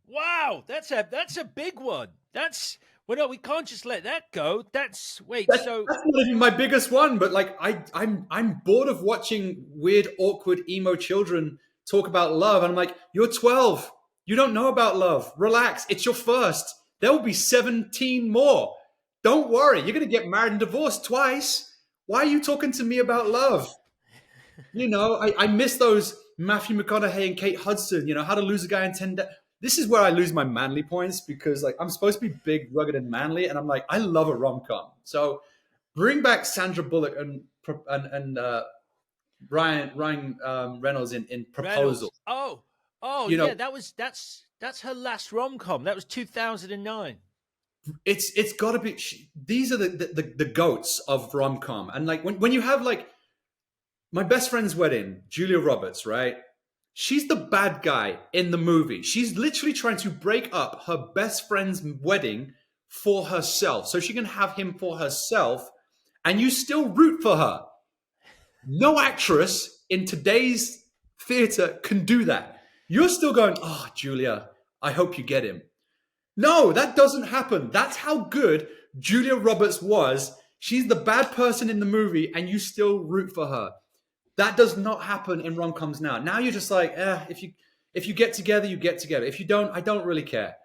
Wow. That's a big one. That's well, no, we can't just let that go. That's wait, so that's not even my biggest one, but like I'm bored of watching weird, awkward, emo children talk about love, and I'm like, you're 12, you don't know about love. Relax, it's your first. There will be 17 more. Don't worry, you're gonna get married and divorced twice. Why are you talking to me about love? I miss those Matthew McConaughey and Kate Hudson. How to lose a guy in 10 days. This is where I lose my manly points because like I'm supposed to be big, rugged, and manly, and I'm like I love a rom com. So bring back Sandra Bullock and Ryan Reynolds in Proposal. Reynolds. Oh You yeah, know, that's her last rom com. That was 2009. it's got to be. These are the goats of rom com, and like when you have like My Best Friend's Wedding, Julia Roberts, right? She's the bad guy in the movie. She's literally trying to break up her best friend's wedding for herself so she can have him for herself, and you still root for her. No actress in today's theater can do that. You're still going, oh, Julia, I hope you get him. No, that doesn't happen. That's how good Julia Roberts was. She's the bad person in the movie, and you still root for her. That does not happen in rom-coms now. Now you're just like, if you get together, you get together. If you don't, I don't really care.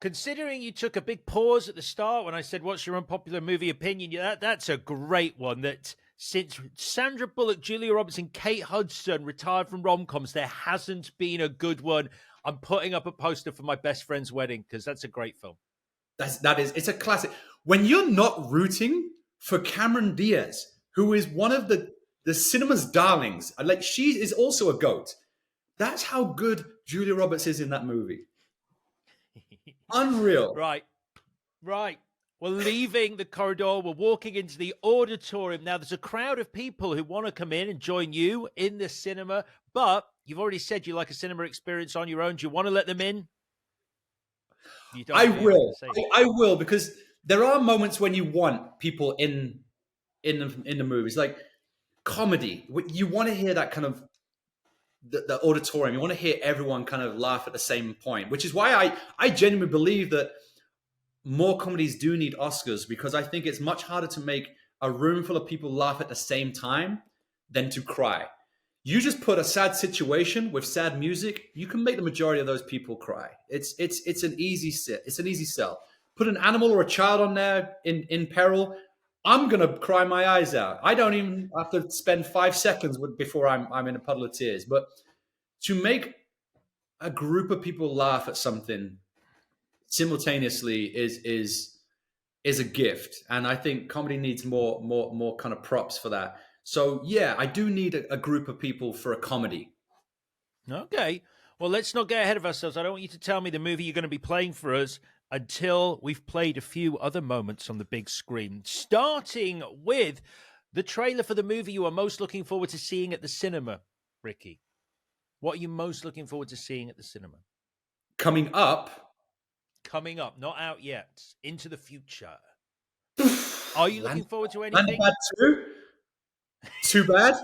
Considering you took a big pause at the start when I said, "What's your unpopular movie opinion?" That's a great one. That since Sandra Bullock, Julia Roberts, and Kate Hudson retired from rom-coms, there hasn't been a good one. I'm putting up a poster for my best friend's wedding because that's a great film. It's a classic. When you're not rooting for Cameron Diaz, who is one of the cinema's darlings, like she is also a goat. That's how good Julia Roberts is in that movie. Unreal. Right. We're leaving the corridor. We're walking into the auditorium. Now, there's a crowd of people who want to come in and join you in the cinema, but you've already said you like a cinema experience on your own. Do you want to let them in? You don't I have anything will. to say. I will, because there are moments when you want people in the movies, like comedy. You want to hear that kind of the auditorium. You want to hear everyone kind of laugh at the same point, which is why I genuinely believe that more comedies do need Oscars, because I think it's much harder to make a room full of people laugh at the same time than to cry. You just put a sad situation with sad music, you can make the majority of those people cry. It's an easy sit. It's an easy sell. Put an animal or a child on there in peril, I'm gonna cry my eyes out. I don't even have to spend 5 seconds before I'm in a puddle of tears. But to make a group of people laugh at something simultaneously is a gift, and I think comedy needs more kind of props for that. So yeah, I do need a group of people for a comedy. Okay. Well, let's not get ahead of ourselves. I don't want you to tell me the movie you're going to be playing for us until we've played a few other moments on the big screen, starting with the trailer for the movie you are most looking forward to seeing at the cinema. Ricky, what are you most looking forward to seeing at the cinema? Coming up, not out yet, into the future. Are you looking forward to Land anything? Bad 2? Too bad?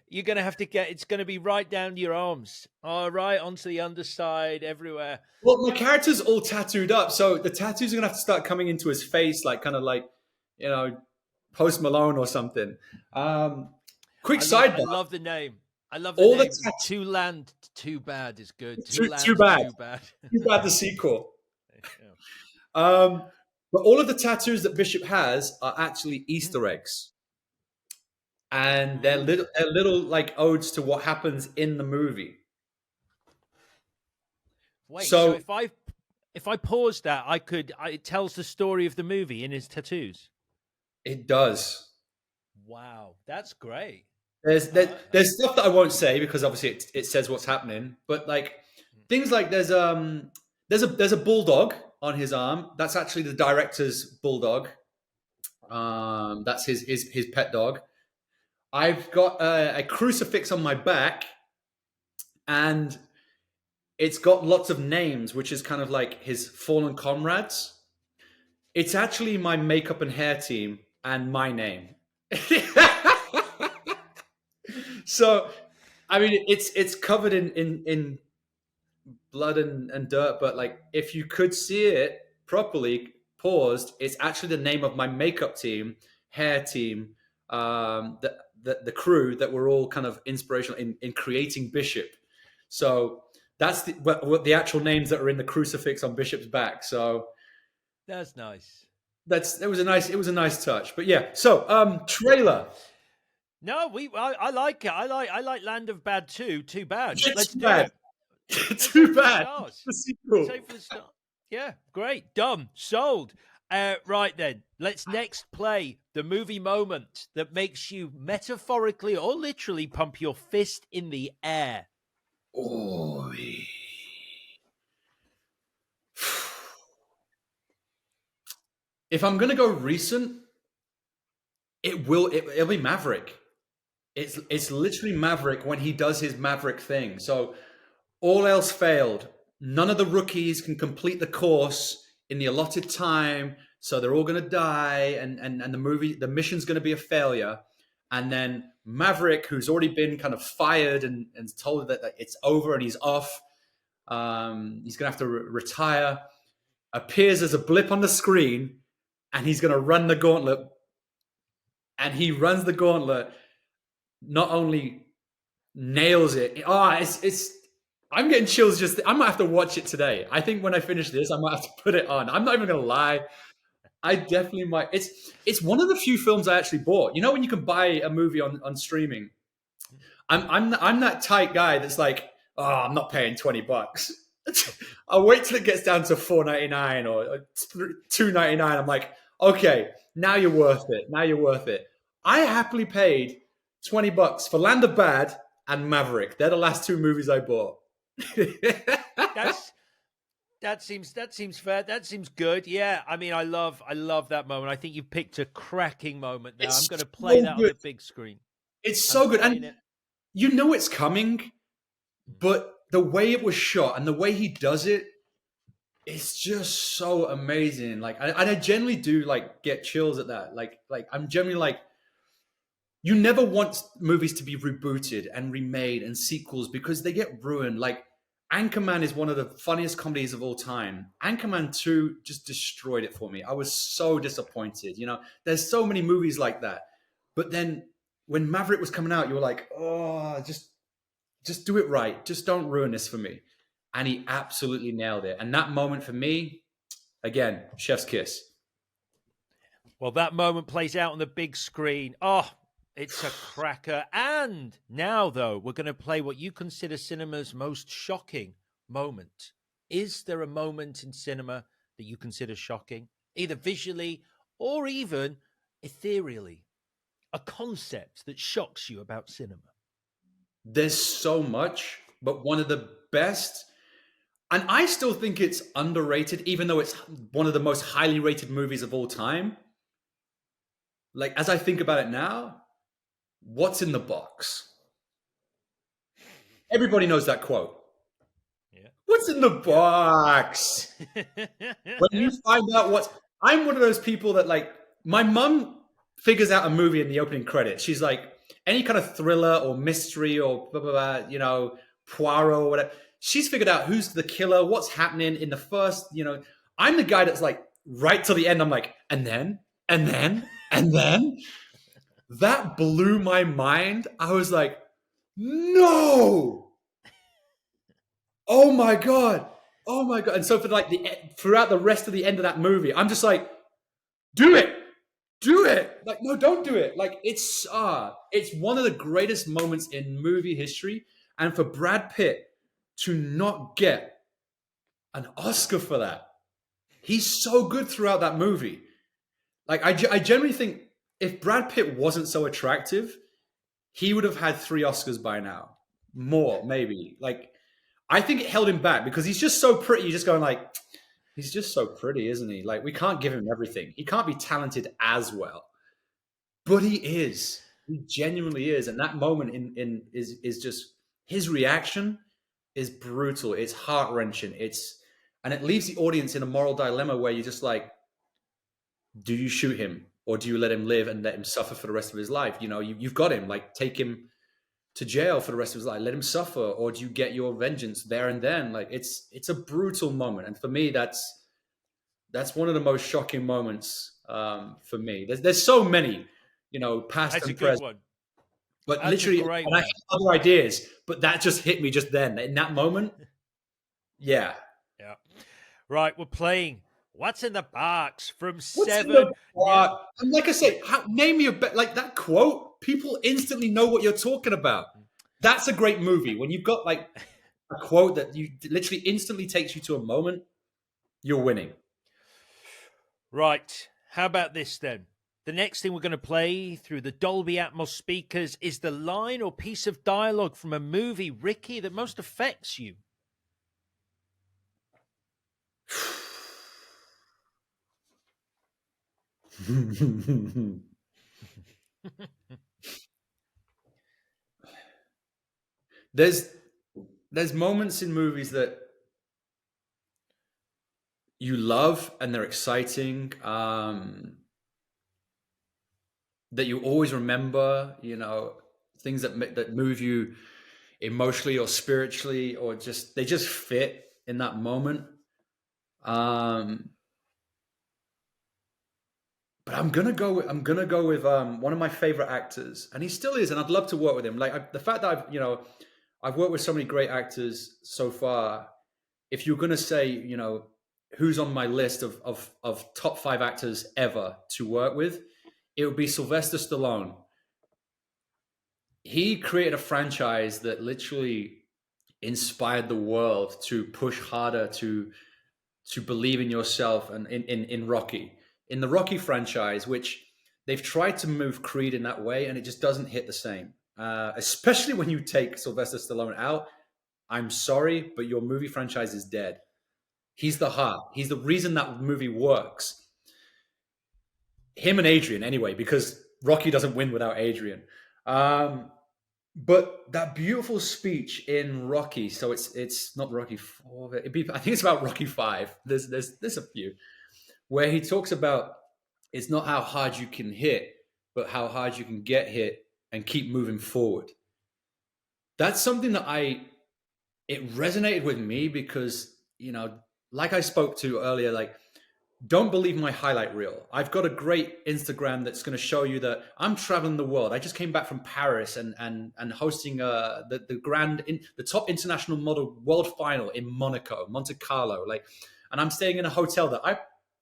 You're going to have to it's going to be right down your arms. All right, onto the underside, everywhere. Well, my character's all tattooed up, so the tattoos are going to have to start coming into his face, like kind of like, Post Malone or something. Quick sidebar. I love the name. I love the All name. the Too Land, Too Bad is good. Too Land, bad. Too Bad. Too bad the sequel. Yeah. But all of the tattoos that Bishop has are actually Easter eggs, and they're little like odes to what happens in the movie. Wait, so if I pause that, it tells the story of the movie in his tattoos. It does. Wow, that's great. There's stuff that I won't say because obviously it says what's happening, but like things like there's a bulldog on his arm. That's actually the director's bulldog. That's his pet dog. I've got a crucifix on my back, and it's got lots of names, which is kind of like his fallen comrades. It's actually my makeup and hair team and my name. So, I mean, it's covered in blood and dirt, but like if you could see it properly, paused, it's actually the name of my makeup team, hair team, the crew that were all kind of inspirational in creating Bishop. So that's what the actual names that are in the crucifix on Bishop's back. So that's nice. It was a nice touch. But yeah, so trailer. No, I like it. I like Land of Bad too. Too bad. Let's do it. Too bad. The sequel. For the start. Yeah, great. Done. Sold. Right then, let's next play the movie moment that makes you metaphorically or literally pump your fist in the air. Oh. If I'm gonna go recent, it'll be Maverick. It's literally Maverick when he does his Maverick thing. So all else failed. None of the rookies can complete the course in the allotted time, so they're all going to die, and the mission's going to be a failure. And then Maverick, who's already been kind of fired and told that it's over and he's off, he's going to have to retire, appears as a blip on the screen, and he's going to run the gauntlet. And he runs the gauntlet. Not only nails it. I'm getting chills I might have to watch it today. I think when I finish this, I might have to put it on. I'm not even going to lie. I definitely might. It's one of the few films I actually bought. You know when you can buy a movie on streaming. I'm that tight guy that's like, oh, I'm not paying $20. I'll wait till it gets down to $4.99 or $2.99. I'm like, okay, now you're worth it. Now you're worth it. I happily paid $20 for Land of Bad and Maverick. They're the last two movies I bought. That's that seems fair. That seems good. Yeah, I mean, I love that moment. I think you picked a cracking moment there. I'm It's going to play so that on good. the big screen. It's I'm so good. playing And it. you know it's coming, but the way it was shot and the way he does it, it's just so amazing. Like, I generally do like get chills at that. Like I'm generally like, you never want movies to be rebooted and remade and sequels because they get ruined. Like, Anchorman is one of the funniest comedies of all time. Anchorman 2 just destroyed it for me. I was so disappointed. You know, there's so many movies like that. But then when Maverick was coming out, you were like, oh, just do it right. Just don't ruin this for me. And he absolutely nailed it. And that moment for me, again, chef's kiss. Well, that moment plays out on the big screen. Oh, it's a cracker. And now, though, we're going to play what you consider cinema's most shocking moment. Is there a moment in cinema that you consider shocking, either visually or even ethereally? A concept that shocks you about cinema? There's so much, but one of the best, and I still think it's underrated, even though it's one of the most highly rated movies of all time. Like, as I think about it now, what's in the box? Everybody knows that quote. What's in the box? When you find out what's, I'm one of those people that like, my mum figures out a movie in the opening credits. She's like, any kind of thriller or mystery or blah, blah, blah, you know, Poirot or whatever. She's figured out who's the killer, what's happening in the first, you know. I'm the guy that's like, right till the end, I'm like, and then, and then, and then. That blew my mind. I was like, no. Oh my God. Oh my God. And so for like throughout the rest of the end of that movie, I'm just like, do it. Do it. Like, no, don't do it. Like, it's one of the greatest moments in movie history. And for Brad Pitt to not get an Oscar for that, he's so good throughout that movie. Like, I generally think if Brad Pitt wasn't so attractive, he would have had 3 Oscars by now. More, maybe. Like, I think it held him back because he's just so pretty. You're just going like, he's just so pretty, isn't he? Like, we can't give him everything. He can't be talented as well, but he is. He genuinely is. And that moment in is just his reaction is brutal. It's heart wrenching. And it leaves the audience in a moral dilemma where you're just like, do you shoot him or do you let him live and let him suffer for the rest of his life? You know, you've got him. Like, take him to jail for the rest of his life, let him suffer, or do you get your vengeance there and then? Like, it's a brutal moment, and for me, that's one of the most shocking moments for me. There's so many, you know, past That's a and good present, one. but That's a literally, great and I one. have other ideas, but that just hit me just then in that moment. Yeah. Yeah. Right, we're playing What's in the Box from What's in the Seven. Now, box? And like I say, name me like that quote. People instantly know what you're talking about. That's a great movie when you've got like a quote that you literally instantly takes you to a moment. You're winning. right, how about this then? The next thing we're going to play through the Dolby Atmos speakers is the line or piece of dialogue from a movie, Ricky, that most affects you. there's there's moments in movies that you love and they're exciting, that you always remember. You know, things that move you emotionally or spiritually, or just they just fit in that moment. Um, but I'm gonna go with one of my favorite actors, and he still is, and I'd love to work with him. Like, the fact that I've worked with so many great actors so far. If you're gonna say, you know, who's on my list of top 5 actors ever to work with, it would be Sylvester Stallone. He created a franchise that literally inspired the world to push harder, to believe in yourself, and in Rocky. In the Rocky franchise, which they've tried to move Creed in that way, and it just doesn't hit the same. Especially when you take Sylvester Stallone out. I'm sorry, but your movie franchise is dead. He's the heart. He's the reason that movie works. Him and Adrian, anyway, because Rocky doesn't win without Adrian. But that beautiful speech in Rocky, so it's not Rocky 4. I think it's about Rocky 5. There's a few where he talks about it's not how hard you can hit, but how hard you can get hit and keep moving forward. That's something that it resonated with me because, like I spoke to earlier, like, don't believe my highlight reel. I've got a great Instagram that's going to show you that I'm traveling the world. I just came back from Paris and hosting the top international model world final in Monaco, Monte Carlo. And I'm staying in a hotel that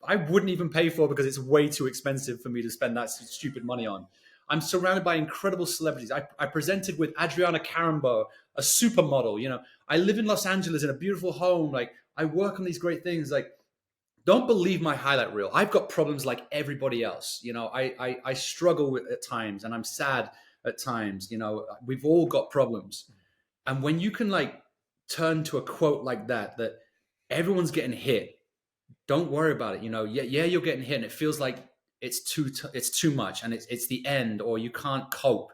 I wouldn't even pay for because it's way too expensive for me to spend that stupid money on. I'm surrounded by incredible celebrities. I presented with Adriana Carambo, a supermodel. I live in Los Angeles in a beautiful home. Like, I work on these great things. Like, don't believe my highlight reel. I've got problems like everybody else. I struggle at times, and I'm sad at times. We've all got problems. And when you can turn to a quote like that everyone's getting hit, don't worry about it. Yeah, you're getting hit, and it feels like it's too much, and it's the end, or you can't cope.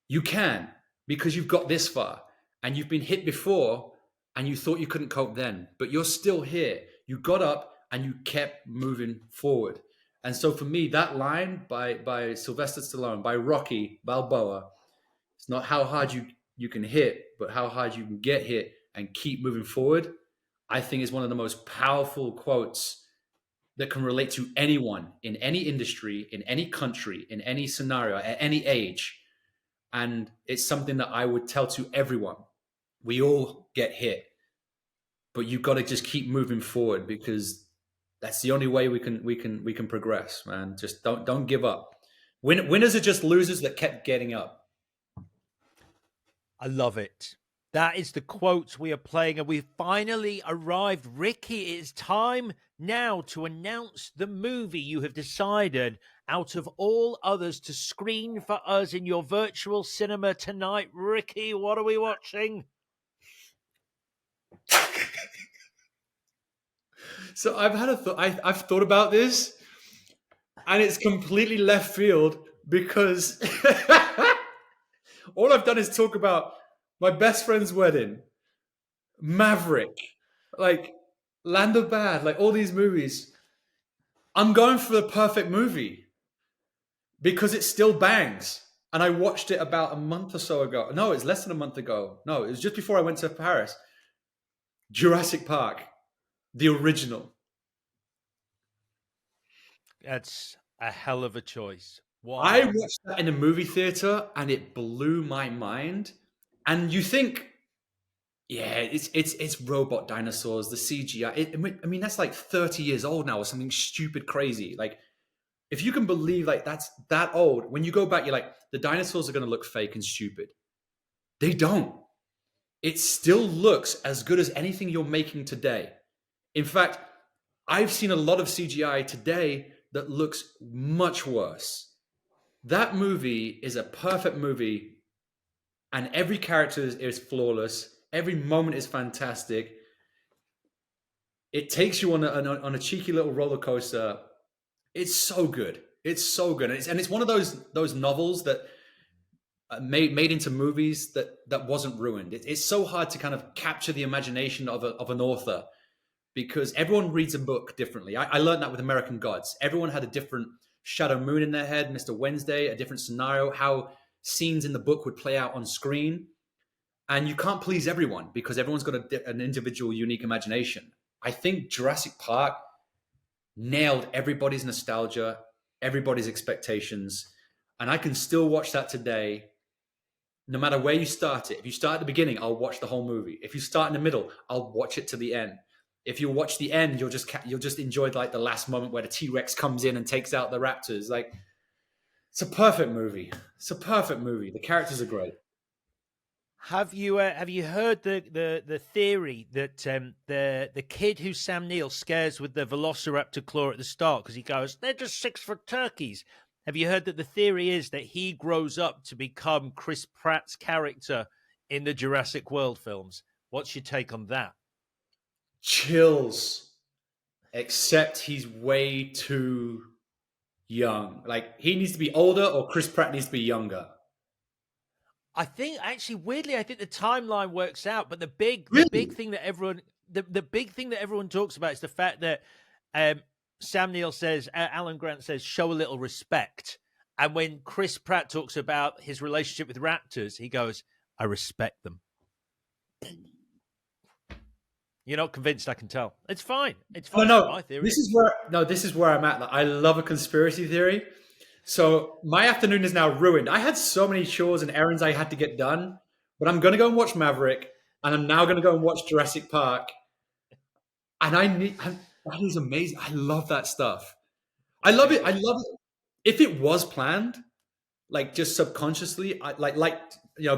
You can, because you've got this far, and you've been hit before, and you thought you couldn't cope then, but you're still here. You got up and you kept moving forward. And so for me, that line by Sylvester Stallone, by Rocky Balboa, it's not how hard you can hit, but how hard you can get hit and keep moving forward. I think is one of the most powerful quotes that can relate to anyone in any industry, in any country, in any scenario, at any age. And it's something that I would tell to everyone. We all get hit, but you've got to just keep moving forward, because that's the only way we can progress, man. Just don't give up. Winners are just losers that kept getting up. I love it. That is the quote we are playing, and we've finally arrived. Ricky, it's time now to announce the movie you have decided out of all others to screen for us in your virtual cinema tonight. Ricky, what are we watching? So I've had I've thought about this, and it's completely left field because all I've done is talk about my best friend's wedding, Maverick, like Land of Bad, like all these movies. I'm going for the perfect movie because it still bangs. And I watched it about a month or so ago. No, it's less than a month ago. No, it was just before I went to Paris. Jurassic Park, the original. That's a hell of a choice. I Why? watched that in a movie theater and it blew my mind. And you think, yeah, it's robot dinosaurs, the CGI. I mean, that's like 30 years old now, or something stupid crazy. Like, if you can believe like that's that old, when you go back, you're like, the dinosaurs are going to look fake and stupid. They don't. It still looks as good as anything you're making today. In fact, I've seen a lot of CGI today that looks much worse. That movie is a perfect movie, and every character is flawless. Every moment is fantastic. It takes you on a cheeky little roller coaster. It's so good. It's so good, and it's one of those novels that made into movies that wasn't ruined. It's so hard to kind of capture the imagination of an author, because everyone reads a book differently. I learned that with American Gods. Everyone had a different Shadow Moon in their head, Mr. Wednesday, a different scenario, how scenes in the book would play out on screen. And you can't please everyone because everyone's got an individual, unique imagination. I think Jurassic Park nailed everybody's nostalgia, everybody's expectations. And I can still watch that today, no matter where you start it. If you start at the beginning, I'll watch the whole movie. If you start in the middle, I'll watch it to the end. if you watch the end, you'll just enjoy like the last moment where the T-Rex comes in and takes out the raptors. Like, it's a perfect movie. It's a perfect movie. The characters are great. Have you heard the theory that the kid who Sam Neill scares with the Velociraptor claw at the start because he goes, they're just 6-foot turkeys. Have you heard that the theory is that he grows up to become Chris Pratt's character in the Jurassic World films? What's your take on that? Chills. Except he's way too young. Like, he needs to be older, or Chris Pratt needs to be younger. I think actually weirdly, I think the timeline works out, but the big Really? thing that everyone the big thing that everyone talks about is the fact that Sam Neill says Alan Grant says show a little respect, and when Chris Pratt talks about his relationship with raptors, he goes, "I respect them." You're not convinced, I can tell. It's fine. It's No, fine. It's not no. my theory. This is where I'm at. Like, I love a conspiracy theory. So my afternoon is now ruined. I had so many chores and errands I had to get done, but I'm gonna go and watch Maverick, and I'm now gonna go and watch Jurassic Park. And that is amazing. I love that stuff. I love it. I love it. If it was planned, like just subconsciously, like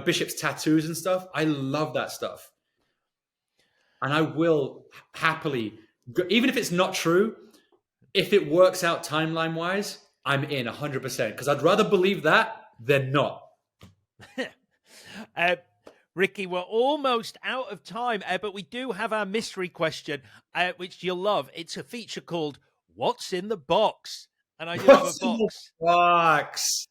Bishop's tattoos and stuff. I love that stuff, and I will happily, even if it's not true, if it works out timeline wise, I'm in 100% because I'd rather believe that than not. uh, Ricky, we're almost out of time, but we do have our mystery question, which you'll love. It's a feature called "What's in the Box?" And I do have a What's in the box. box?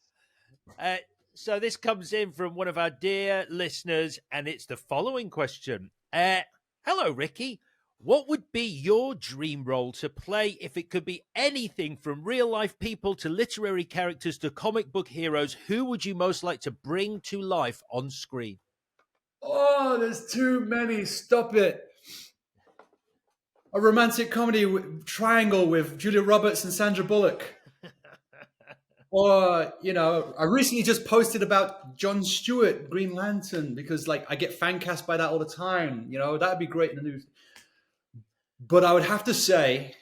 Uh, so this comes in from one of our dear listeners, and it's the following question. Hello, Ricky. What would be your dream role to play if it could be anything from real life people to literary characters to comic book heroes? Who would you most like to bring to life on screen? Oh, there's too many. Stop it. A romantic comedy triangle with Julia Roberts and Sandra Bullock. Or, I recently just posted about Jon Stewart, Green Lantern, because like I get fan cast by that all the time. That'd be great in the news. But I would have to say,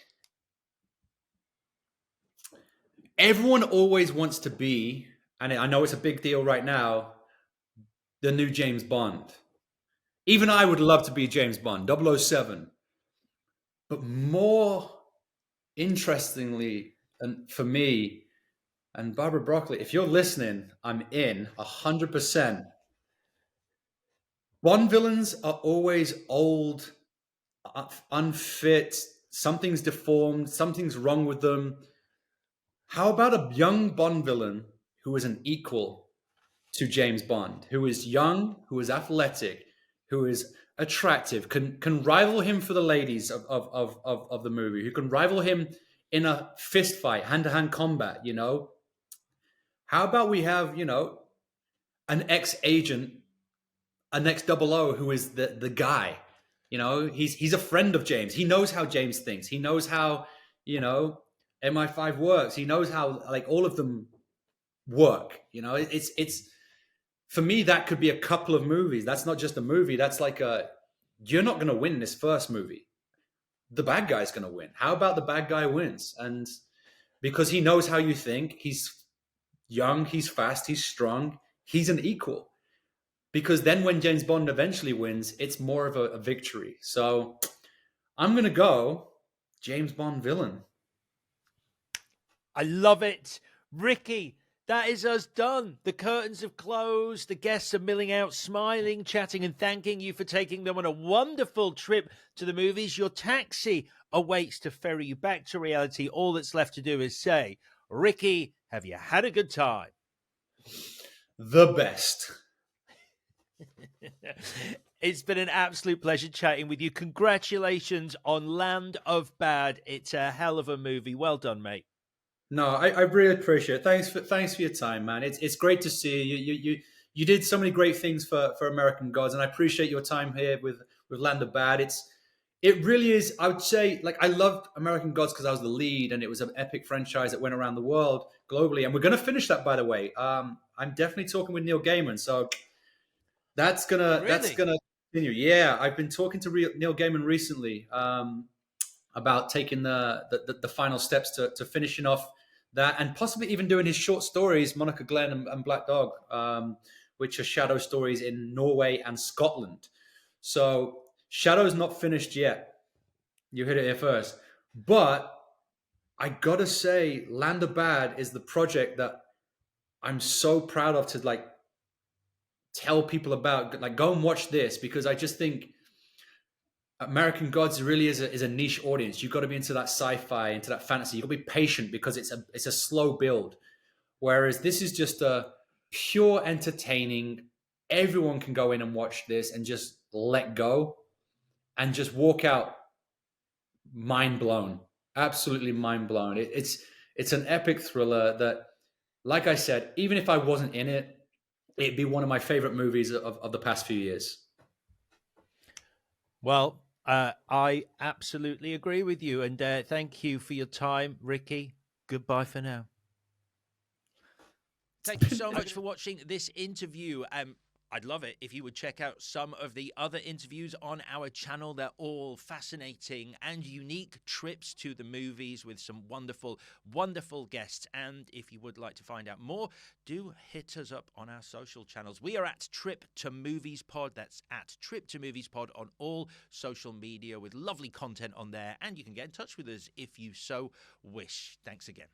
everyone always wants to be, and I know it's a big deal right now, the new James Bond. Even I would love to be James Bond, 007. But more interestingly, and for me, and Barbara Broccoli, if you're listening, I'm in 100%. Bond villains are always old, unfit, something's deformed, something's wrong with them. How about a young Bond villain who is an equal to James Bond, who is young, who is athletic, who is attractive, can rival him for the ladies of the movie, who can rival him in a fist fight, hand-to-hand combat, How about we have, an ex-agent, an ex-00 who is the guy, he's a friend of James. He knows how James thinks. He knows how, MI5 works. He knows how, like, all of them work. It's for me, that could be a couple of movies. That's not just a movie. That's like you're not going to win this first movie. The bad guy's going to win. How about the bad guy wins? And because he knows how you think, he's young, he's fast, he's strong, he's an equal. Because then when James Bond eventually wins, it's more of a victory. So I'm going to go James Bond villain. I love it. Ricky, that is us done. The curtains have closed. The guests are milling out, smiling, chatting, and thanking you for taking them on a wonderful trip to the movies. Your taxi awaits to ferry you back to reality. All that's left to do is say, Ricky, have you had a good time? The best. It's been an absolute pleasure chatting with you. Congratulations on Land of Bad. It's a hell of a movie. Well done, mate. No, I really appreciate it. Thanks for your time, man. It's great to see you. You did so many great things for American Gods, and I appreciate your time here with Land of Bad. It really is. I would say, like, I loved American Gods because I was the lead, and it was an epic franchise that went around the world globally. And we're going to finish that, by the way. I'm definitely talking with Neil Gaiman, so that's gonna continue. Yeah, I've been talking to Neil Gaiman recently about taking the final steps to finishing off that, and possibly even doing his short stories, Monica Glenn and Black Dog, which are shadow stories in Norway and Scotland. So Shadow's not finished yet. You hit it here first. But I gotta say, Land of Bad is the project that I'm so proud of to like tell people about. Like, go and watch this, because I just think American Gods really is a niche audience. You've got to be into that sci-fi, into that fantasy. You've got to be patient because it's a slow build. Whereas this is just a pure entertaining. Everyone can go in and watch this and just let go and just walk out mind blown, absolutely mind blown. It's an epic thriller that, like I said, even if I wasn't in it, it'd be one of my favorite movies of the past few years. Well, I absolutely agree with you, and thank you for your time, Ricky. Goodbye for now. Thank you so much for watching this interview. I'd love it if you would check out some of the other interviews on our channel. They're all fascinating and unique trips to the movies with some wonderful, wonderful guests. And if you would like to find out more, do hit us up on our social channels. We are at Trip to Movies Pod. That's at Trip to Movies Pod on all social media with lovely content on there. And you can get in touch with us if you so wish. Thanks again.